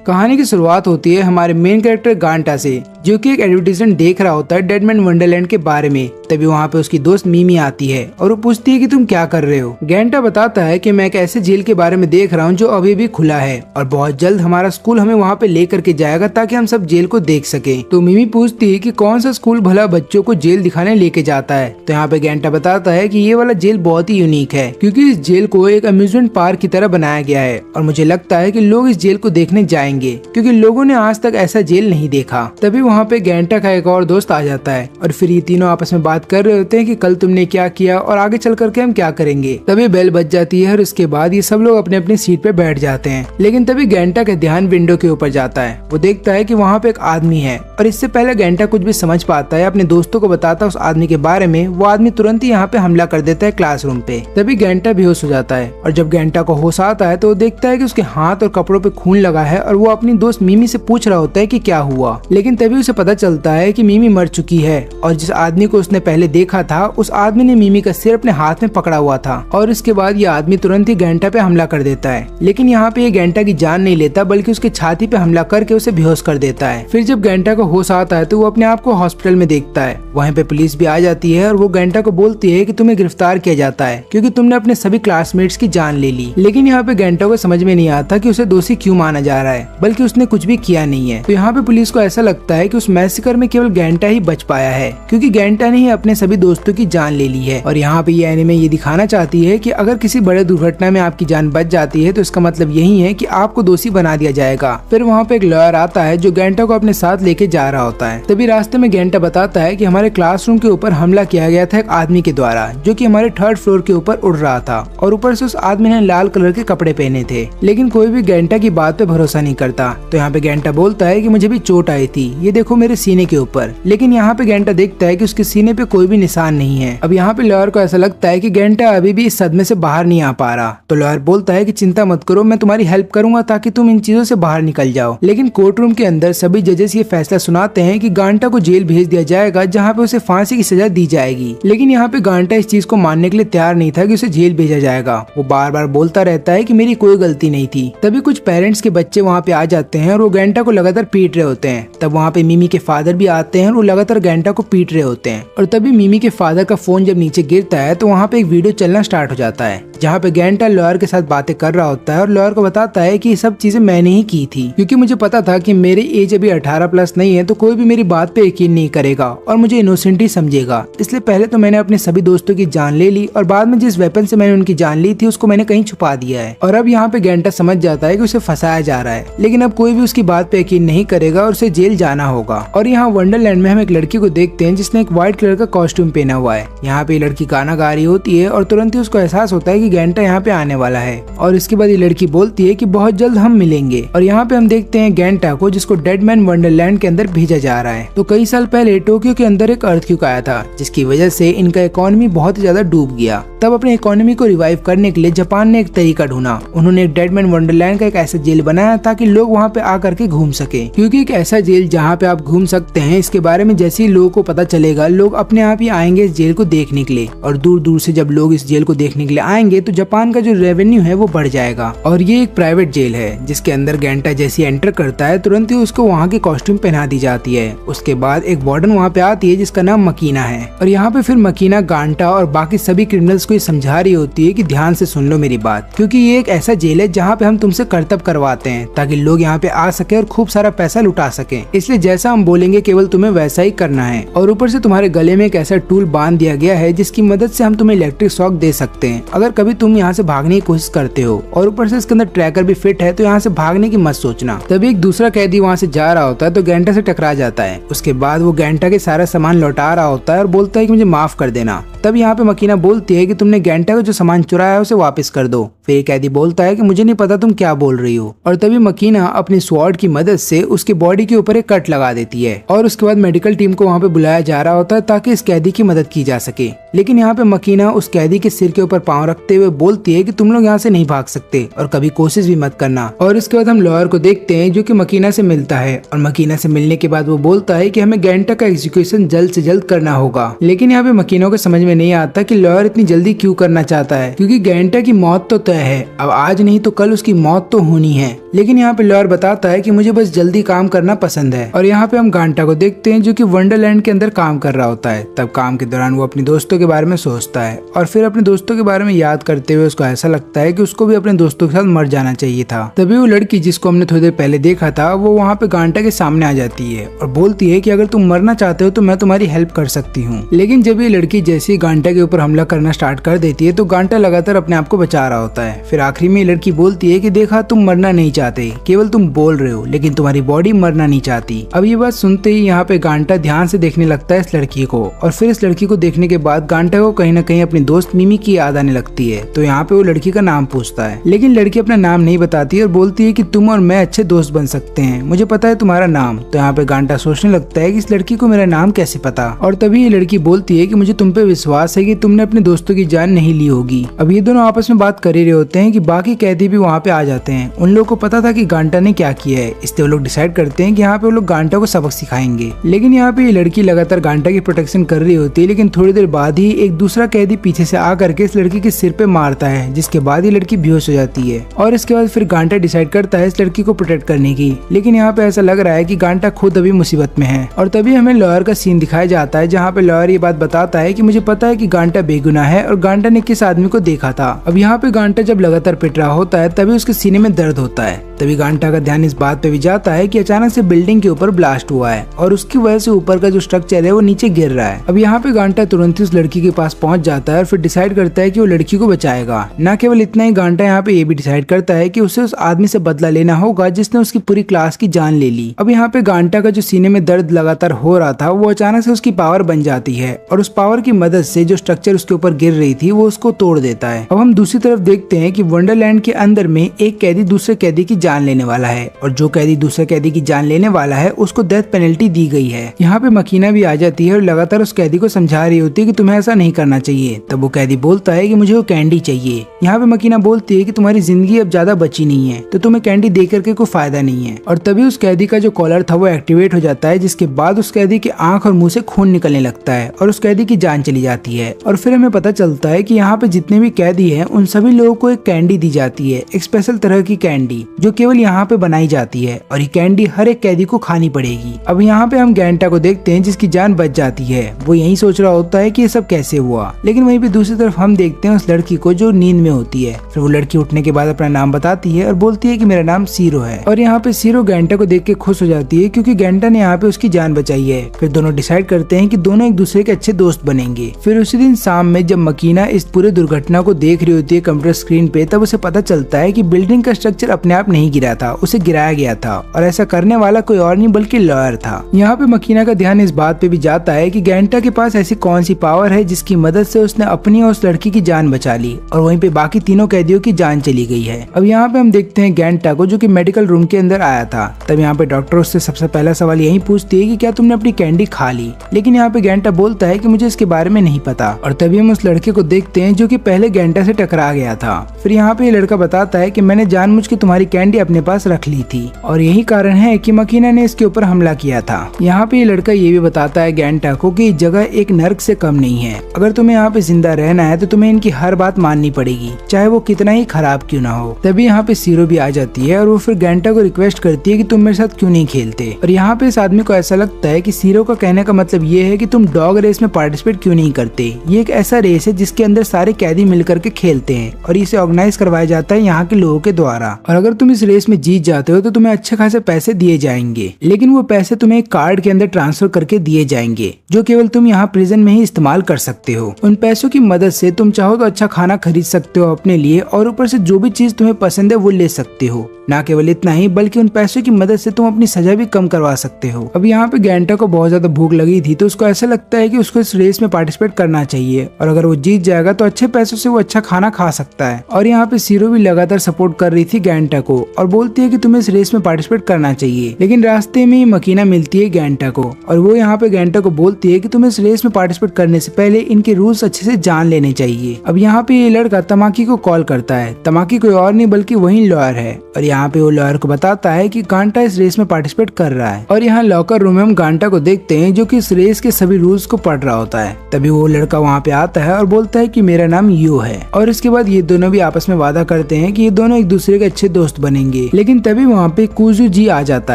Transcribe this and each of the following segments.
कहानी की शुरुआत होती है हमारे मेन कैरेक्टर गांटा से, जो कि एक एडवर्टाइजमेंट देख रहा होता है डेडमैन वंडरलैंड के बारे में। तभी वहाँ पे उसकी दोस्त मिमी आती है और वो पूछती है कि तुम क्या कर रहे हो। गांटा बताता है कि मैं एक ऐसे जेल के बारे में देख रहा हूँ जो अभी भी खुला है और बहुत जल्द हमारा स्कूल हमें वहाँ पे लेकर के जाएगा ताकि हम सब जेल को देख सके। तो मिमी पूछती है कि कौन सा स्कूल भला बच्चों को जेल दिखाने लेके जाता है। तो यहाँ पे गांटा बताता है कि ये वाला जेल बहुत ही यूनिक है क्योंकि इस जेल को एक अम्यूजमेंट पार्क की तरह बनाया गया है और मुझे लगता है कि लोग इस जेल को देखने जाएंगे क्योंकि लोगों ने आज तक ऐसा जेल नहीं देखा। तभी वहाँ पे गांटा का एक और दोस्त आ जाता है और फिर ये तीनों आपस में बात कर रहे होते हैं कि कल तुमने क्या किया और आगे चल करके हम क्या करेंगे। तभी बेल बज जाती है और उसके बाद ये सब लोग अपने अपनी सीट पे बैठ जाते हैं। लेकिन तभी गांटा का ध्यान विंडो के ऊपर जाता है। वो देखता है कि वहाँ पे एक आदमी है और इससे पहले गांटा कुछ भी समझ पाता है अपने दोस्तों को बताता है उस आदमी के बारे में। वो आदमी तुरंत ही यहाँ पे हमला कर देता है क्लासरूम पे। तभी गांटा बेहोश हो जाता है और जब गांटा को होश आता है तो वो देखता है कि उसके हाथ और कपड़ों पे खून लगा है और वो अपनी दोस्त मिमी से पूछ रहा होता है कि क्या हुआ। लेकिन तभी उसे पता चलता है कि मिमी मर चुकी है और जिस आदमी को उसने पहले देखा था उस आदमी ने मिमी का सिर अपने हाथ में पकड़ा हुआ था। और इसके बाद ये आदमी तुरंत ही गांटा पे हमला कर देता है। लेकिन यहाँ पे ये गांटा की जान नहीं लेता बल्कि उसके छाती पे हमला करके उसे बेहोश कर देता है। फिर जब गांटा को होश आता है तो वो अपने आप को हॉस्पिटल में देखता है। वहीं पे पुलिस भी आ जाती है और वो गांटा को बोलती है कि तुम्हें गिरफ्तार किया जाता है क्योंकि तुमने अपने सभी क्लासमेट्स की जान ले ली। लेकिन यहाँ पे गांटा को समझ में नहीं आता कि उसे दोषी क्यों माना जा रहा है, बल्कि उसने कुछ भी किया नहीं है। तो यहाँ पे पुलिस को ऐसा लगता है कि उस मैसेकर में केवल गांटा ही बच पाया है क्योंकि गांटा ने ही अपने सभी दोस्तों की जान ले ली है। और यहाँ पे ये एनिमे ये दिखाना चाहती है कि अगर किसी बड़े दुर्घटना में आपकी जान बच जाती है तो इसका मतलब यही है कि आपको दोषी बना दिया जाएगा। फिर वहाँ पे एक लॉयर आता है जो गांटा को अपने साथ लेके जा रहा होता है। तभी रास्ते में गांटा बताता है कि हमारे क्लासरूम के ऊपर हमला किया गया था एक आदमी के द्वारा जो कि हमारे 3rd फ्लोर के ऊपर उड़ रहा था और ऊपर से उस आदमी ने लाल कलर के कपड़े पहने थे। लेकिन कोई भी गांटा की बात पे भरोसा नहीं करता। तो यहाँ पे गांटा बोलता है कि मुझे भी चोट आई थी, ये देखो मेरे सीने के ऊपर। लेकिन यहाँ पे गांटा देखता है कि उसके सीने पे कोई भी निशान नहीं है। अब यहाँ पे लॉयर को ऐसा लगता है कि गांटा अभी भी इस सदमे से बाहर नहीं आ पा रहा। तो लॉयर बोलता है कि चिंता मत करो, मैं तुम्हारी हेल्प करूंगा ताकि तुम इन चीजों से बाहर निकल जाओ। लेकिन कोर्ट रूम के अंदर सभी जजेस ये फैसला सुनाते हैं कि गांटा को जेल भेज दिया जाएगा जहाँ पे उसे फांसी की सजा दी जाएगी। लेकिन यहाँ पे गांटा इस चीज को मानने के लिए तैयार नहीं था कि उसे जेल भेजा जाएगा। वो बार बार बोलता रहता है कि मेरी कोई गलती नहीं थी। तभी कुछ पेरेंट्स के बच्चे वहाँ पे आ जाते हैं और वो गांटा को लगातार पीट रहे होते हैं। तब वहाँ पे मिमी के फादर भी आते हैं और वो लगातार गांटा को पीट रहे होते हैं। और तभी मिमी के फादर का फोन जब नीचे गिरता है तो वहाँ पे एक वीडियो चलना स्टार्ट हो जाता है जहाँ पे गांटा लॉयर के साथ बातें कर रहा होता है और लॉयर को बताता है कि ये सब चीजें मैंने ही की थी क्योंकि मुझे पता था कि मेरी एज अभी 18+ नहीं है तो कोई भी मेरी बात पे यकीन नहीं करेगा और मुझे इनोसेंट ही समझेगा। इसलिए पहले तो मैंने अपने सभी दोस्तों की जान ले ली और बाद में जिस वेपन से मैंने उनकी जान ली थी उसको मैंने कहीं छुपा दिया है। और अब यहाँ पे गांटा समझ जाता है कि उसे फंसाया जा रहा है। लेकिन अब कोई भी उसकी बात पे यकीन नहीं करेगा और उसे जेल जाना होगा। और यहाँ वंडरलैंड में हम एक लड़की को देखते हैं जिसने एक व्हाइट कलर का कॉस्ट्यूम पहना हुआ है। यहाँ पे लड़की गाना गा रही होती है और तुरंत ही उसको एहसास होता है कि गांटा यहाँ पे आने वाला है। और इसके बाद ये लड़की बोलती है कि बहुत जल्द हम मिलेंगे। और यहाँ पे हम देखते हैं गांटा को जिसको डेडमैन वंडरलैंड के अंदर भेजा जा रहा है। तो कई साल पहले टोक्यो के अंदर एक अर्थक्वेक आया था जिसकी वजह से इनका इकोनॉमी बहुत ज्यादा डूब गया। तब अपने इकोनॉमी को रिवाइव करने के लिए जापान ने एक तरीका ढूंढा। उन्होंने डेडमैन वंडरलैंड का एक ऐसा जेल बनाया ताकि लोग वहाँ पे आकर के घूम सके क्योंकि एक ऐसा जेल जहाँ पे आप घूम सकते हैं इसके बारे में जैसे ही लोगों को पता चलेगा लोग अपने आप ही आएंगे इस जेल को देखने के लिए। और दूर दूर से जब लोग इस जेल को देखने के लिए आएंगे तो जापान का जो रेवेन्यू है वो बढ़ जाएगा। और ये एक प्राइवेट जेल है जिसके अंदर गांटा जैसे एंटर करता है तुरंत ही उसको वहाँ की कॉस्ट्यूम पहना दी जाती है। उसके बाद एक वार्डन वहाँ पे आती है जिसका नाम मकीना है। और यहाँ पे फिर मकीना गांटा और बाकी सभी क्रिमिनल्स को ये समझा रही होती है कि ध्यान से सुन लो मेरी बात, क्योंकि ये एक ऐसा जेल है जहाँ पे हम तुमसे करतब करवाते हैं ताकि लोग यहाँ पे आ सके और खूब सारा पैसा लुटा सके। इसलिए जैसा हम बोलेंगे केवल तुम्हें वैसा ही करना है। और ऊपर से तुम्हारे गले में एक ऐसा टूल बांध दिया गया है जिसकी मदद से हम तुम्हें इलेक्ट्रिक शॉक दे सकते हैं अगर कभी तुम यहाँ से भागने की कोशिश करते हो। और ऊपर से इसके अंदर ट्रैकर भी फिट है तो यहाँ से भागने की मत सोचना। तभी एक दूसरा कैदी वहाँ से जा रहा होता है तो गांटा से टकरा जाता है। उसके बाद वो गांटा के सारा सामान लौटा रहा होता है और बोलता है कि मुझे माफ कर देना। तब यहाँ पे मकीना बोलती है कि तुमने गांटा को जो सामान चुराया है उसे वापस कर दो। फिर कैदी बोलता है कि मुझे नहीं पता तुम क्या बोल रही हो। और तभी मकीना अपनी स्वॉर्ड की मदद से उसके बॉडी के ऊपर एक कट लगा देती है। और उसके बाद मेडिकल टीम को वहाँ पे बुलाया जा रहा होता है ताकि इस कैदी की मदद की जा सके। लेकिन यहाँ पे मकीना उस कैदी के सिर के ऊपर पांव रखते हुए बोलती है कि तुम लोग यहाँ से नहीं भाग सकते और कभी कोशिश भी मत करना। और इसके बाद हम लॉयर को देखते हैं जो कि मकीना से मिलता है। और मकीना से मिलने के बाद वो बोलता है कि हमें गांटा का एग्जीक्यूशन जल्द से जल्द करना होगा। लेकिन यहाँ पे मकीना को समझ में में नहीं आता कि लॉयर इतनी जल्दी क्यों करना चाहता है, क्योंकि गेंटा की मौत तो तय है, अब आज नहीं तो कल उसकी मौत तो होनी है। लेकिन यहाँ पे लॉयर बताता है कि मुझे बस जल्दी काम करना पसंद है। और यहाँ पे हम गांटा को देखते हैं जो कि वंडरलैंड के अंदर काम कर रहा होता है। तब काम के दौरान वो अपने दोस्तों के बारे में सोचता है और फिर अपने दोस्तों के बारे में याद करते हुए उसको ऐसा लगता है कि उसको भी अपने दोस्तों के साथ मर जाना चाहिए था। तभी वो लड़की जिसको हमने थोड़ी देर पहले देखा था वो वहाँ पे गांटा के सामने आ जाती है और बोलती है कि अगर तुम मरना चाहते हो तो मैं तुम्हारी हेल्प कर सकती हूँ। लेकिन जब ये लड़की जैसे ही गांटा के ऊपर हमला करना स्टार्ट कर देती है तो गांटा लगातार अपने आप को बचा रहा होता है। फिर आखिरी में ये लड़की बोलती है कि देखा, तुम मरना नहीं चाहते, केवल तुम बोल रहे हो, लेकिन तुम्हारी बॉडी मरना नहीं चाहती। अब ये बात सुनते ही यहाँ पे गांटा ध्यान से देखने लगता है इस लड़की को और फिर इस लड़की को देखने के बाद गांटा को कहीं ना कहीं अपनी दोस्त मिमी की याद आने लगती है। तो यहाँ पे वो लड़की का नाम पूछता है, लेकिन लड़की अपना नाम नहीं बताती और बोलती है कि तुम और मैं अच्छे दोस्त बन सकते हैं, मुझे पता है तुम्हारा नाम। तो यहाँ पे गांटा सोचने लगता है कि इस लड़की को मेरा नाम कैसे पता। और तभी ये लड़की बोलती है कि मुझे तुम पे विश्वास है कि तुमने अपने दोस्तों की जान नहीं ली होगी। अब ये दोनों आपस में बात कर ही रहे होते हैं कि बाकी कैदी भी वहाँ पे आ जाते हैं। उन लोगों को पता था कि गांटा ने क्या किया है, इसलिए वो लोग डिसाइड करते हैं कि यहाँ पे वो लोग गांटा को सबक सिखाएंगे। लेकिन यहाँ पे ये लड़की लगातार गांटा की प्रोटेक्शन कर रही होती है, लेकिन थोड़ी देर बाद ही एक दूसरा कैदी पीछे से आकर के इस लड़की के सिर पे मारता है, जिसके बाद ये लड़की बेहोश हो जाती है। और इसके बाद फिर गांटा डिसाइड करता है इस लड़की को प्रोटेक्ट करने की। लेकिन यहाँ पे ऐसा लग रहा है कि गांटा खुद अभी मुसीबत में है। और तभी हमें लॉयर का सीन दिखाया जाता है जहाँ पे लॉयर ये बात बताता है कि मुझे पता है कि गांटा बेगुनाह है और गांटा ने किस आदमी को देखा था। अब यहाँ पे गांटा जब लगातार पिट रहा होता है तभी उसके सीने में दर्द होता है। तभी गांटा का ध्यान इस बात पे भी जाता है कि अचानक से बिल्डिंग के ऊपर ब्लास्ट हुआ है और उसकी वजह से ऊपर का जो स्ट्रक्चर है वो नीचे गिर रहा है। अब यहाँ पे गांटा तुरंत ही उस लड़की के पास पहुंच जाता है और फिर डिसाइड करता है कि वो लड़की को बचाएगा। न केवल इतना ही, गांटा यहाँ पे ये भी डिसाइड करता है कि उसे उस आदमी से बदला लेना होगा जिसने उसकी पूरी क्लास की जान ले ली। अब यहाँ पे गांटा का जो सीने में दर्द लगातार हो रहा था वो अचानक से उसकी पावर बन जाती है और उस पावर की मदद से जो स्ट्रक्चर उसके ऊपर गिर रही थी वो उसको तोड़ देता है। अब हम दूसरी तरफ देखते हैं कि वंडरलैंड के अंदर में एक कैदी दूसरे कैदी की जान लेने वाला है और जो कैदी दूसरे कैदी की जान लेने वाला है उसको डेथ पेनल्टी दी गई है। यहाँ पे मकीना भी आ जाती है और लगातार उस कैदी को समझा रही होती है कि तुम्हें ऐसा नहीं करना चाहिए। तब वो कैदी बोलता है कि मुझे वो कैंडी चाहिए। यहाँ पे मकीना बोलती है कि तुम्हारी जिंदगी अब ज्यादा बची नहीं है तो तुम्हें कैंडी दे करके कोई फायदा नहीं है। और तभी उस कैदी का जो कॉलर था वो एक्टिवेट हो जाता है, जिसके बाद उस कैदी की आंख और मुंह से खून निकलने लगता है और उस कैदी की जान चली जाती है। और फिर हमें पता चलता है कि यहाँ पे जितने भी कैदी हैं उन सभी लोगों को एक कैंडी दी जाती है, एक स्पेशल तरह की कैंडी जो केवल यहाँ पे बनाई जाती है और ये कैंडी हर एक कैदी को खानी पड़ेगी। अब यहाँ पे हम गैंटा को देखते हैं जिसकी जान बच जाती है। वो यही सोच रहा होता है कि ये सब कैसे हुआ, लेकिन वहीं पे दूसरी तरफ हम देखते हैं उस लड़की को जो नींद में होती है। फिर वो लड़की उठने के बाद अपना नाम बताती है और बोलती है कि मेरा नाम सीरो है। और यहाँ पे सीरो गैंटा को देख के खुश हो जाती है क्योंकि गैंटा ने यहाँ पे उसकी जान बचाई है। फिर दोनों डिसाइड करते हैं कि दोनों एक दूसरे के अच्छे दोस्त बनेंगे। फिर उसी दिन शाम में जब मकीना इस पूरे दुर्घटना को देख रही होती है कंप्यूटर स्क्रीन पे, तब उसे पता चलता है कि बिल्डिंग का स्ट्रक्चर अपने आप नहीं गिरा था, उसे गिराया गया था और ऐसा करने वाला कोई और नहीं बल्कि लॉयर था। यहाँ पे मकीना का ध्यान इस बात पे भी जाता है कि गैंटा के पास ऐसी कौन सी पावर है जिसकी मदद से उसने अपनी और उस लड़की की जान बचा ली और वहीं पे बाकी तीनों कैदियों की जान चली गई है। अब यहाँ पे हम देखते हैं गैंटा को जो कि मेडिकल रूम के अंदर आया था। तब यहाँ पे डॉक्टर उससे सबसे पहला सवाल यही पूछती है कि क्या तुमने अपनी कैंडी खा ली, लेकिन यहाँ पे गैंटा बोलता है कि मुझे इसके बारे में नहीं पता। और तभी हम उस लड़के को देखते हैं जो कि पहले गैंटा से टकरा गया था। फिर यहाँ पे ये लड़का बताता है कि मैंने जानबूझ के तुम्हारी कैंडी अपने पास रख ली थी और यही कारण है कि मकीना ने इसके ऊपर हमला किया था। यहाँ पे ये लड़का ये भी बताता है गैंटा को कि जगह एक नर्क से कम नहीं है, अगर तुम्हें यहाँ पे जिंदा रहना है तो तुम्हें इनकी हर बात माननी पड़ेगी, चाहे वो कितना ही खराब क्यों ना हो। तभी यहाँ पे सीरो भी आ जाती है और वो फिर गैंटा को रिक्वेस्ट करती है कि तुम मेरे साथ क्यों नहीं खेलते। और यहाँ पे इस आदमी को ऐसा लगता है कि सीरो का कहने का मतलब ये है कि तुम डॉग रेस में पार्टिसिपेट क्यों नहीं करते। ये एक ऐसा रेस है जिसके अंदर सारे कैदी मिलकर के खेलते हैं और इसे ऑर्गेनाइज करवाया जाता है यहाँ के लोगों के द्वारा। और अगर तुम इस रेस में जीत जाते हो तो तुम्हें अच्छे खासे पैसे दिए जाएंगे, लेकिन वो पैसे तुम्हें एक कार्ड के अंदर ट्रांसफर करके दिए जाएंगे जो केवल तुम यहाँ प्रिजन में ही इस्तेमाल कर सकते हो। उन पैसों की मदद से तुम चाहो तो अच्छा खाना खरीद सकते हो अपने लिए और ऊपर से जो भी चीज तुम्हें पसंद है वो ले सकते हो। ना केवल इतना ही बल्कि उन पैसों की मदद से तुम अपनी सजा भी कम करवा सकते हो। अब यहाँ पे गैंटा को बहुत ज्यादा भूख लगी थी तो उसको ऐसा लगता है कि उसको इस रेस में पार्टिसिपेट करना चाहिए और अगर वो जीत जाएगा तो अच्छे पैसों से वो अच्छा खाना खा सकता है। और यहाँ पे सीरो भी लगातार सपोर्ट कर रही थी गैंटा को और बोलती है कि तुम्हें इस रेस में पार्टिसिपेट करना चाहिए। लेकिन रास्ते में ही मकीना मिलती है गैंटा को और वो यहाँ पे गैंटा को बोलती है कि तुम्हें इस रेस में पार्टिसिपेट करने से पहले इनके रूल्स अच्छे से जान लेने चाहिए। अब यहाँ पे ये लड़का तमाकी को कॉल करता है। तमाकी कोई और नहीं बल्कि वही लॉयर है और यहाँ पे वो लॉयर को बताता है कि गांटा इस रेस में पार्टिसिपेट कर रहा है। और यहाँ लॉकर रूम में हम गांटा को देखते हैं जो कि इस रेस के सभी रूल्स को पढ़ रहा होता है। तभी वो लड़का वहाँ पे आता है और बोलता है कि मेरा नाम यू है। और इसके बाद ये दोनों भी आपस में वादा करते हैं कि ये दोनों एक दूसरे के अच्छे दोस्त बनेंगे। लेकिन तभी वहाँ पे कुजू जी आ जाता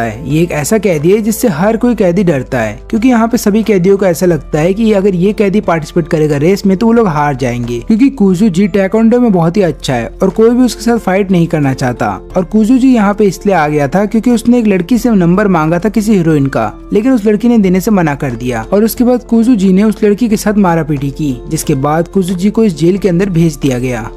है। ये एक ऐसा कैदी है जिससे हर कोई कैदी डरता है, क्योंकि यहाँ पे सभी कैदियों को ऐसा लगता है कि अगर ये कैदी पार्टिसिपेट करेगा रेस में तो वो लोग हार जाएंगे, क्योंकि कुजू जी टैक्वांडो में बहुत ही अच्छा है और कोई भी उसके साथ फाइट नहीं करना चाहता। और कुजू जी यहाँ पे इसलिए आ गया था क्योंकि उसने एक लड़की से नंबर मांगा था किसी हीरोइन का, लेकिन उस लड़की ने देने से मना कर दिया। और उसके बाद कुजू जी ने उस लड़की के साथ मारापीटी की, जिसके बाद कुजू जी को इस जेल के अंदर भेज दिया गया।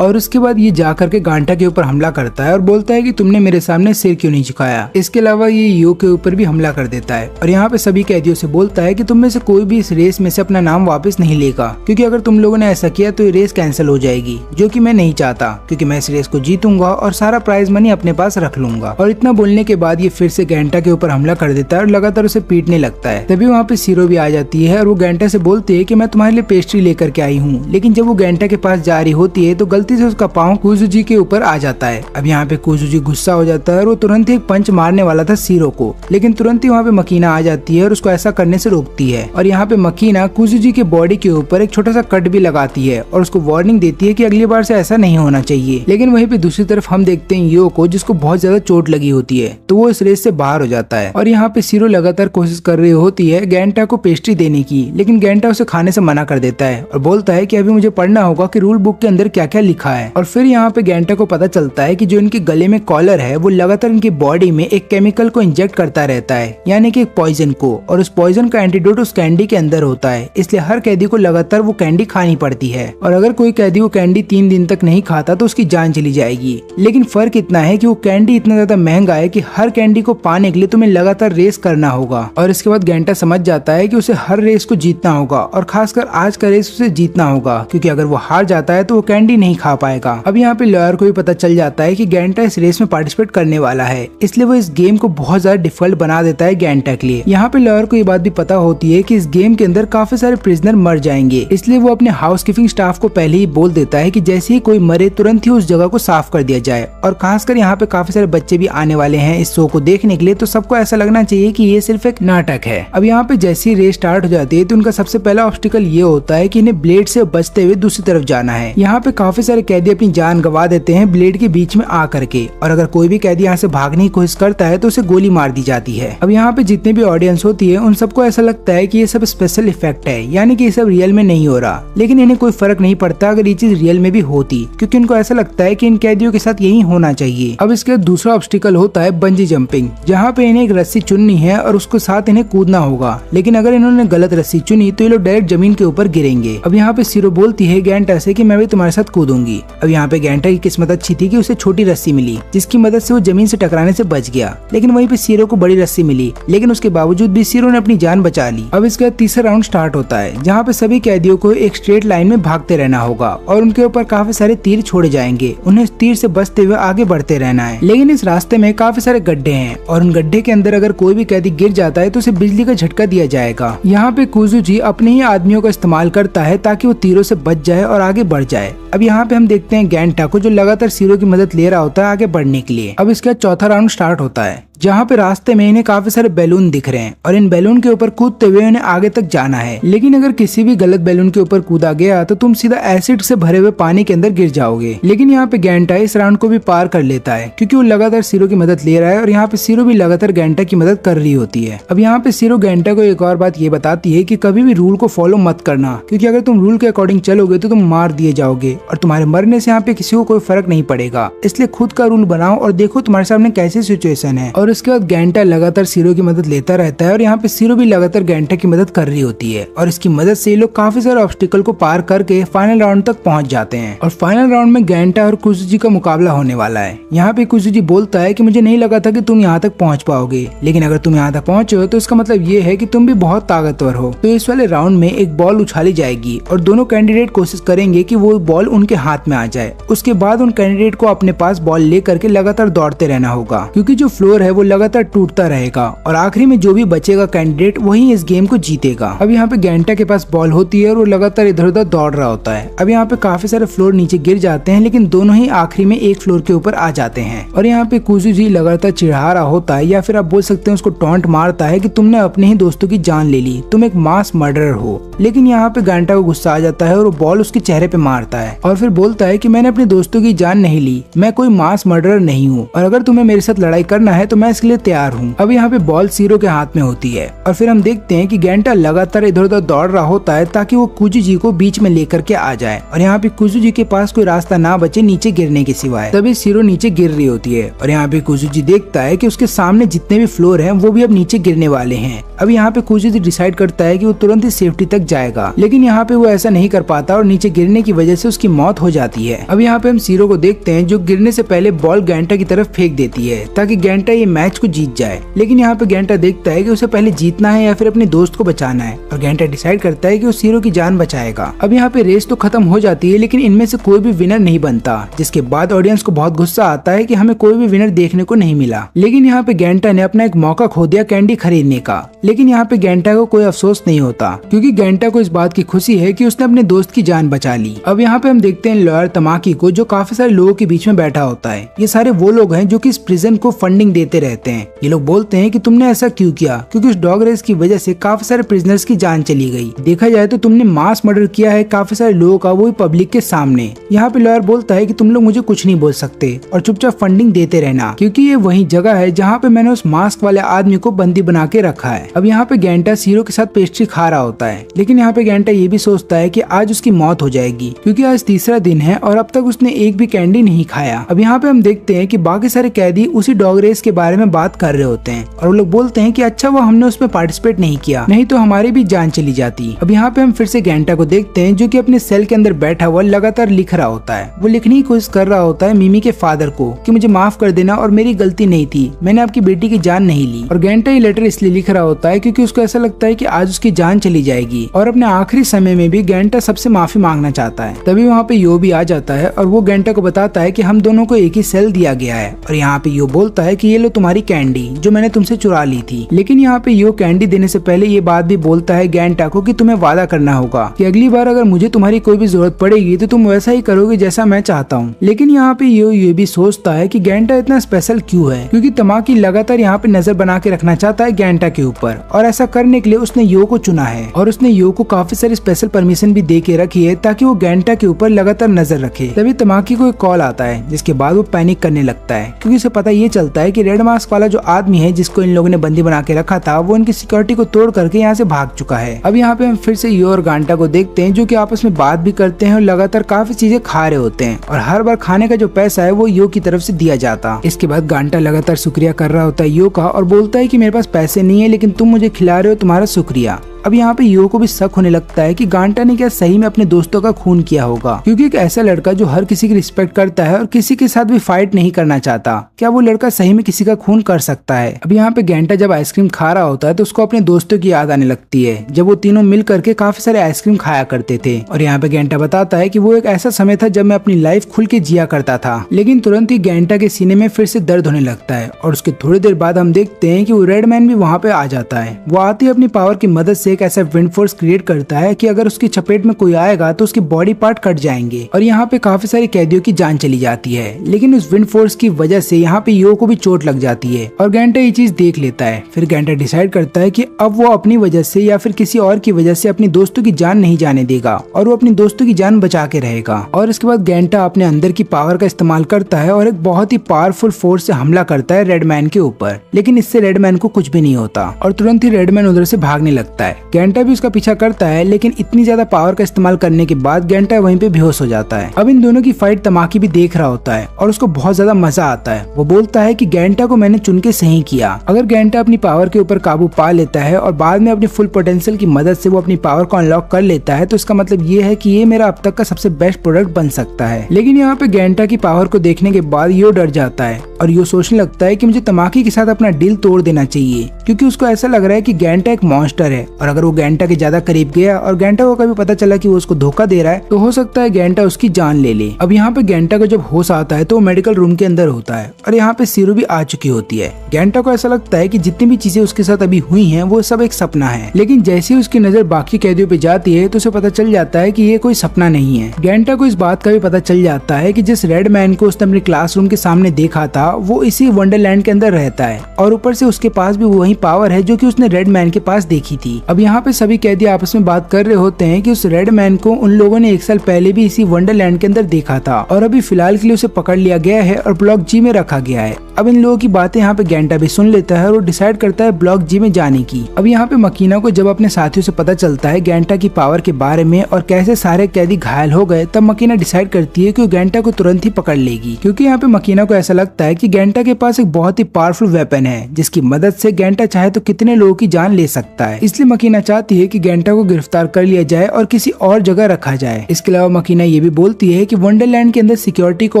और उसके बाद ये जा करके गांटा के ऊपर हमला करता है और बोलता है कि तुमने मेरे सामने सिर क्यों नहीं झुकाया। इसके अलावा ये यो के ऊपर भी हमला कर देता है और यहाँ पे सभी कैदियों से बोलता है कि तुम में से कोई भी इस रेस में से अपना नाम वापस नहीं लेगा, क्योंकि अगर तुम लोगों ने ऐसा किया तो ये रेस कैंसिल हो जाएगी, जो कि मैं नहीं चाहता, क्योंकि मैं इस रेस को जीतूंगा और सारा प्राइज मनी अपने पास रख लूंगा। और इतना बोलने के बाद ये फिर से गांटा के ऊपर हमला कर देता है और लगातार उसे पीटने लगता है। तभी वहाँ पे सीरो भी आ जाती है और वो गांटा से बोलती है कि मैं तुम्हारे लिए पेस्ट्री लेकर के आई हूँ। लेकिन जब वो गांटा के पास जा रही होती है तो गलती से उसका पाँव कुजू जी के ऊपर आ जाता है। अब यहाँ पे कुजू जी गुस्सा हो जाता है और वो तुरंत ही एक पंच मारने वाला था सीरो को, लेकिन तुरंत ही वहाँ पे मकीना आ जाती है और उसको ऐसा करने से रोकती है। और यहाँ पे मकीना कुजू जी के बॉडी के ऊपर एक छोटा सा कट भी लगाती है और उसको वार्निंग देती है कि अगली बार से ऐसा नहीं होना चाहिए। लेकिन वहीं पे दूसरी तरफ हम देखते हैं यो को, जिसको बहुत ज्यादा चोट लगी होती है, तो वो इस रेस से बाहर हो जाता है। और यहाँ पे सीरो लगातार कोशिश कर रही होती है गांटा को पेस्ट्री देने की, लेकिन गांटा उसे खाने से मना कर देता है और बोलता है कि अभी मुझे पढ़ना होगा कि रूल बुक के अंदर क्या क्या लिखा है। और फिर यहाँ पे गांटा को पता चलता है कि जो इनके गले में कॉलर है वो लगातार इनकी बॉडी में एक केमिकल को इंजेक्ट करता रहता है, यानी कि एक पॉइजन को, और उस पॉइजन का एंटीडोट उस कैंडी के अंदर होता है। इसलिए हर कैदी को लगातार वो कैंडी खानी पड़ती है और अगर कोई कैदी वो कैंडी 3 दिन तक नहीं खाता तो उसकी जान चली जाएगी। लेकिन फर्क इतना है कि वो कैंडी इतना ज्यादा महंगा है कि हर कैंडी को पाने के लिए तुम्हें लगातार रेस करना होगा। और इसके बाद गांटा समझ जाता है कि उसे हर रेस को जीतना होगा और खासकर आज का रेस उसे जीतना होगा, क्योंकि अगर वो हार जाता है तो वो कैंडी नहीं खा पाएगा। अब यहाँ पे लॉयर को भी पता चल जाता है कि गांटा इस रेस में पार्टिसिपेट करने वाला है, इसलिए वो इस गेम को बहुत ज्यादा डिफिकल्ट बना देता है गांटा के लिए। यहाँ पे लॉयर को ये बात भी पता होती है कि इस गेम के अंदर काफी सारे प्रिजनर मर जाएंगे, इसलिए वो अपने हाउस कीपिंग स्टाफ को पहले ही बोल देता है कि जैसे ही कोई मरे तुरंत ही उस जगह को साफ कर दिया जाए। और खासकर यहाँ पे काफी सारे बच्चे भी आने वाले हैं इस शो को देखने के लिए, तो सबको ऐसा लगना चाहिए कि ये सिर्फ एक नाटक है। अब यहाँ पे जैसी रेस स्टार्ट हो जाती है तो उनका सबसे पहला ऑब्स्टिकल ये होता है कि इन्हें ब्लेड से बचते हुए दूसरी तरफ जाना है। यहाँ पे काफी सारे कैदी अपनी जान गंवा देते हैं ब्लेड के बीच में आ करके, और अगर कोई भी कैदी यहाँ से भागने की कोशिश करता है तो उसे गोली मार दी जाती है। अब यहाँ पे जितने भी ऑडियंस होती है उन सबको ऐसा लगता है कि ये सब स्पेशल इफेक्ट है, यानी कि ये सब रियल में नहीं हो रहा। लेकिन इन्हें कोई फर्क नहीं पड़ता अगर ये चीज रियल में भी होती, क्योंकि उनको ऐसा लगता है कि इन कैदियों के साथ यही होना चाहिए। अब इसके दूसरा ऑब्स्टिकल होता है बंजी जंपिंग, जहाँ पे इन्हें एक रस्सी चुननी है और उसके साथ इन्हें कूदना होगा। लेकिन अगर इन्होंने गलत रस्सी चुनी तो ये लोग डायरेक्ट जमीन के ऊपर गिरेंगे। अब यहाँ पे सीरो बोलती है गांटा से कि मैं भी तुम्हारे साथ कूदूंगी। अब यहाँ पे गांटा की किस्मत अच्छी थी कि उसे छोटी रस्सी मिली, जिसकी मदद से वो जमीन से टकराने से बच गया। लेकिन वहीं पे सीरो को बड़ी रस्सी मिली, लेकिन उसके बावजूद भी सीरो ने अपनी जान बचा ली। अब इसके बाद तीसरा राउंड स्टार्ट होता है, जहाँ पे सभी कैदियों को एक स्ट्रेट लाइन में भागते रहना होगा और उनके ऊपर काफी सारे तीर छोड़े जाएंगे। उन्हें तीर से बचते हुए आगे बढ़ते रहना है। लेकिन इस रास्ते में काफी सारे गड्ढे हैं और उन गड्ढे के अंदर अगर कोई भी कैदी गिर जाता है तो उसे बिजली का झटका दिया जाएगा। यहाँ पे कुजू जी अपने ही आदमियों का इस्तेमाल करता है ताकि वो तीरों से बच जाए और आगे बढ़ जाए। अब यहाँ पे हम देखते हैं गांटा को, जो लगातार सीरो की मदद ले रहा होता है आगे बढ़ने के लिए। अब इसका चौथा राउंड स्टार्ट होता है, जहाँ पे रास्ते में इन्हें काफी सारे बैलून दिख रहे हैं और इन बैलून के ऊपर कूदते हुए उन्हें आगे तक जाना है। लेकिन अगर किसी भी गलत बैलून के ऊपर कूदा गया तो तुम सीधा एसिड से भरे हुए पानी के अंदर गिर जाओगे। लेकिन यहाँ पे गांटा इस राउंड को भी पार कर लेता है, क्योंकि वो लगातार सीरो की मदद ले रहा है और यहाँ पे सीरो भी लगातार गांटा की मदद कर रही होती है। अब यहाँ पे सीरो गांटा को एक और बात ये बताती है कि कभी भी रूल को फॉलो मत करना, क्योंकि अगर तुम रूल के अकॉर्डिंग चलोगे तो तुम मार दिए जाओगे और तुम्हारे मरने से यहाँ पे किसी को कोई फर्क नहीं पड़ेगा। इसलिए खुद का रूल बनाओ और देखो तुम्हारे सामने कैसी सिचुएशन है। और इसके बाद गांटा लगातार सीरो की मदद लेता रहता है और यहाँ पे सीरो भी लगातार गांटा की मदद कर रही होती है और इसकी मदद से ये लोग काफी सारे ऑब्स्टिकल को पार करके फाइनल राउंड तक पहुंच जाते हैं। और फाइनल राउंड में गांटा और कुजू जी का मुकाबला होने वाला है। यहाँ पे कुजू जी बोलता है कि मुझे नहीं लगा था कि तुम यहाँ तक पहुँच पाओगे, लेकिन अगर तुम यहाँ तक पहुँचे हो तो इसका मतलब ये है कि तुम भी बहुत ताकतवर हो। तो इस वाले राउंड में एक बॉल उछाली जाएगी और दोनों कैंडिडेट कोशिश करेंगे कि वो बॉल उनके हाथ में आ जाए। उसके बाद उन कैंडिडेट को अपने पास बॉल ले करके लगातार दौड़ते रहना होगा, क्योंकि जो फ्लोर है वो लगातार टूटता रहेगा और आखिरी में जो भी बचेगा कैंडिडेट वही इस गेम को जीतेगा। अब यहाँ पे गेंटा के पास बॉल होती है और वो लगातार इधर उधर दौड़ रहा होता है। अब यहाँ पे काफी सारे फ्लोर नीचे गिर जाते हैं, लेकिन दोनों ही आखिरी में एक फ्लोर के ऊपर आ जाते हैं। और यहाँ पे कुजुजी लगातार चिढ़ा रहा होता है, या फिर आप बोल सकते हैं उसको टॉन्ट मारता है कि तुमने अपने ही दोस्तों की जान ले ली, तुम एक मास मर्डरर हो। लेकिन यहाँ पे गेंटा को गुस्सा आ जाता है और वो बॉल उसके चेहरे पे मारता है और फिर बोलता है कि मैंने अपने दोस्तों की जान नहीं ली, मैं कोई मास मर्डरर नहीं हूँ और अगर तुम्हें मेरे साथ लड़ाई करना है तो मैं इसके लिए तैयार हूँ। अब यहाँ पे बॉल सीरो के हाथ में होती है और फिर हम देखते हैं कि गेंटा लगातार इधर उधर दौड़ रहा होता है ताकि वो कुजुजी को बीच में लेकर के आ जाए और यहाँ पे कुजुजी के पास कोई रास्ता ना बचे नीचे गिरने के सिवाय। तभी सीरो नीचे गिर रही होती है और यहाँ पे कुजुजी देखता है कि उसके सामने जितने भी फ्लोर हैं वो भी अब नीचे गिरने वाले हैं। अब यहाँ पे कुजुजी डिसाइड करता है कि वो तुरंत ही सेफ्टी तक जाएगा, लेकिन यहाँ पे वो ऐसा नहीं कर पाता और नीचे गिरने की वजह से उसकी मौत हो जाती है। अब यहाँ पे हम सीरो को देखते हैं जो गिरने से पहले बॉल गेंटा की तरफ फेंक देती है ताकि गेंटा ये मैच को जीत जाए। लेकिन यहाँ पे गेंटा देखता है कि उसे पहले जीतना है या फिर अपने दोस्त को बचाना है और गेंटा डिसाइड करता है कि वो सीरो की जान बचाएगा। अब यहाँ पे रेस तो खत्म हो जाती है, लेकिन इनमें से कोई भी विनर नहीं बनता, जिसके बाद ऑडियंस को बहुत गुस्सा आता है कि हमें कोई भी विनर देखने को नहीं मिला। लेकिन यहाँ पे गेंटा ने अपना एक मौका खो दिया कैंडी खरीदने का। लेकिन यहाँ पे गेंटा को कोई अफसोस नहीं होता क्योंकि गेंटा को इस बात की खुशी है कि उसने अपने दोस्त की जान बचा ली। अब यहाँ पे हम देखते हैं लॉयर तमाकी को जो काफी सारे लोगों के बीच में बैठा होता है। ये सारे वो लोग हैं जो कि इस प्रिजन को फंडिंग देते रहते हैं। ये लोग बोलते हैं कि तुमने ऐसा क्यों किया, क्योंकि उस डॉग रेस की वजह से काफी सारे प्रिजनर्स की जान चली गई। देखा जाए तो तुमने मास मर्डर किया है काफी सारे लोगों का, वो भी पब्लिक के सामने। यहाँ पे लॉयर बोलता है कि तुम लोग मुझे कुछ नहीं बोल सकते और चुपचाप फंडिंग देते रहना, क्योंकि ये वही जगह है जहाँ पे मैंने उस मास्क वाले आदमी को बंदी बना के रखा है। अब यहाँ पे गेंटा सीरो के साथ पेस्ट्री खा रहा होता है, लेकिन यहाँ पे गेंटा ये भी सोचता है कि आज उसकी मौत हो जाएगी क्योंकि आज तीसरा दिन है और अब तक उसने एक भी कैंडी नहीं खाया। अब यहाँ पे हम देखते हैं कि बाकी सारे कैदी उसी डॉग रेस के बारे में बात कर रहे होते हैं और वो लोग बोलते हैं कि अच्छा वो हमने उसमें पार्टिसिपेट नहीं किया, नहीं तो हमारी भी जान चली जाती। अब यहाँ पे हम फिर से गेंटा को देखते हैं जो कि अपने सेल के अंदर बैठा हुआ लगातार लिख रहा होता है। वो लिखने की कोशिश कर रहा होता है मिमी के फादर को कि मुझे माफ कर देना और मेरी गलती नहीं थी, मैंने आपकी बेटी की जान नहीं ली। और गेंटा ये लेटर इसलिए लिख रहा होता है क्योंकि उसको ऐसा लगता है कि आज उसकी जान चली जाएगी और अपने आखिरी समय में भी गेंटा सबसे माफी मांगना चाहता है। तभी वहाँ पे यो भी आ जाता है और वो गेंटा को बताता है कि हम दोनों को एक ही सेल दिया गया है। और यहाँ पे यो बोलता है कि ये लो तुम्हारी कैंडी जो मैंने तुमसे चुरा ली थी। लेकिन यहाँ पे यो कैंडी देने से पहले ये बात भी बोलता है गेंटा को कि तुम्हें वादा करना होगा कि अगली बार अगर मुझे तुम्हारी कोई भी जरूरत पड़ेगी तो तुम वैसा ही करोगे जैसा मैं चाहता हूँ। लेकिन यहाँ पे यो ये भी सोचता है कि गेंटा इतना स्पेशल क्यों है, क्योंकि तमाकी लगातार यहाँ पे नजर बना के रखना चाहता है गेंटा के ऊपर और ऐसा करने के लिए उसने यो को चुना है और उसने यो को काफी सारी स्पेशल परमिशन भी दे के रखी है ताकि वो गेंटा के ऊपर लगातार नजर रखे। तभी तमाकी को एक कॉल आता है जिसके बाद वो पैनिक करने लगता है क्योंकि उसे पता ये चलता है कि रेड मास्क वाला जो आदमी है जिसको इन लोगों ने बंदी बना के रखा था वो इनकी सिक्योरिटी को तोड़ करके यहाँ से भाग चुका है। अब यहाँ पे हम फिर से यो और गेंटा को देखते हैं जो कि आपस में बात भी करते हैं और लगातार काफी चीजें खा रहे होते हैं और हर बार खाने का जो पैसा है वो यो की तरफ से दिया जाता। इसके बाद गेंटा लगातार शुक्रिया कर रहा होता है यो का और बोलता है कि मेरे पास पैसे नहीं है लेकिन तुम मुझे खिला रहे हो, तुम्हारा शुक्रिया। अब यहाँ पे यो को भी शक होने लगता है कि गेंटा ने क्या सही में अपने दोस्तों का खून किया होगा, क्योंकि एक ऐसा लड़का जो हर किसी की रिस्पेक्ट करता है और किसी के साथ भी फाइट नहीं करना चाहता, क्या वो लड़का सही में किसी का खून कर सकता है। अब यहाँ पे गेंटा जब आइसक्रीम खा रहा होता है तो उसको अपने दोस्तों की याद आने लगती है जब वो तीनों मिल करके काफी सारे आइसक्रीम खाया करते थे। और यहाँ पे गेंटा बताता है कि वो एक ऐसा समय था जब मैं अपनी लाइफ खुल के जिया करता था। लेकिन तुरंत ही गेंटा के सीने में फिर से दर्द होने लगता है और उसके थोड़ी देर बाद हम देखते हैं कि वो रेड मैन भी वहाँ पे आ जाता है। वो आते ही अपनी पावर की मदद से एक ऐसा विंड फोर्स क्रिएट करता है कि अगर उसकी चपेट में कोई आएगा तो उसके बॉडी पार्ट कट जाएंगे और यहाँ पे काफी सारे कैदियों की जान चली जाती है। लेकिन उस विंड फोर्स की वजह से यहाँ पे यो को भी चोट लग जाती है और गेंटा ये चीज देख लेता है। फिर गेंटा डिसाइड करता है कि अब वो अपनी वजह से या फिर किसी और की वजह से अपनी दोस्तों की जान नहीं जाने देगा और वो अपनी दोस्तों की जान बचा के रहेगा। और इसके बाद गेंटा अपने अंदर की पावर का इस्तेमाल करता है और एक बहुत ही पावरफुल फोर्स से हमला करता है रेडमैन के ऊपर। लेकिन इससे रेडमैन को कुछ भी नहीं होता और तुरंत ही रेडमैन उधर से भागने लगता है। गेंटा भी उसका पीछा करता है लेकिन इतनी ज्यादा पावर का इस्तेमाल करने के बाद गेंटा वहीं पे बेहोश हो जाता है। अब इन दोनों की फाइट तमाकी भी देख रहा होता है और उसको बहुत ज्यादा मजा आता है। वो बोलता है कि गेंटा को मैंने चुन के सही किया। अगर गेंटा अपनी पावर के ऊपर काबू पा लेता है और बाद में अपनी फुल पोटेंशियल की मदद से वो अपनी पावर को अनलॉक कर लेता है तो इसका मतलब ये है कि ये मेरा अब तक का सबसे बेस्ट प्रोडक्ट बन सकता है। लेकिन यहाँ पे गेंटा की पावर को देखने के बाद यो डर जाता है और यो सोचने लगता है कि मुझे तमाकी के साथ अपना डील तोड़ देना चाहिए, क्योंकि उसको ऐसा लग रहा है कि गेंटा एक मॉन्स्टर है और अगर वो गेंटा के ज्यादा करीब गया और गेंटा को कभी पता चला कि वो उसको धोखा दे रहा है तो हो सकता है गेंटा उसकी जान ले ले। अब यहाँ पे गेंटा को जब होश आता है तो वो मेडिकल रूम के अंदर होता है और यहाँ पे सीरो भी आ चुकी होती है। गेंटा को ऐसा लगता है कि जितनी भी चीजें उसके साथ अभी हुई हैं वो सब एक सपना है, लेकिन जैसे ही उसकी नजर बाकी कैदियों पे जाती है तो उसे पता चल जाता है कि ये कोई सपना नहीं है। गेंटा को इस बात का भी पता चल जाता है कि जिस रेड मैन को उसने अपने क्लासरूम के सामने देखा था वो इसी वंडरलैंड के अंदर रहता है और ऊपर से उसके पास भी वही पावर है जो कि उसने रेड मैन के पास देखी थी। अब यहाँ पे सभी कैदी आपस में बात कर रहे होते हैं कि उस रेड मैन को उन लोगों ने 1 साल पहले भी इसी वंडरलैंड के अंदर देखा था और अभी फिलहाल के लिए उसे पकड़ लिया गया है और ब्लॉक जी में रखा गया है। अब इन लोगों की बातें यहाँ पे गेंटा भी सुन लेता है और वो डिसाइड करता है ब्लॉक जी में जाने की। अब यहाँ पे मकीना को जब अपने साथियों से पता चलता है गेंटा की पावर के बारे में और कैसे सारे कैदी घायल हो गए, तब मकीना डिसाइड करती है कि वो गेंटा को तुरंत ही पकड़ लेगी, क्योंकि यहाँ पे मकीना को ऐसा लगता है कि गेंटा के पास एक बहुत ही पावरफुल वेपन है जिसकी मदद से गेंटा चाहे तो कितने लोगों की जान ले सकता है। इसलिए मकीना चाहती है कि गेंटा को गिरफ्तार कर लिया जाए और किसी और जगह रखा जाए। इसके अलावा मकीना ये भी बोलती है कि वंडरलैंड के अंदर सिक्योरिटी को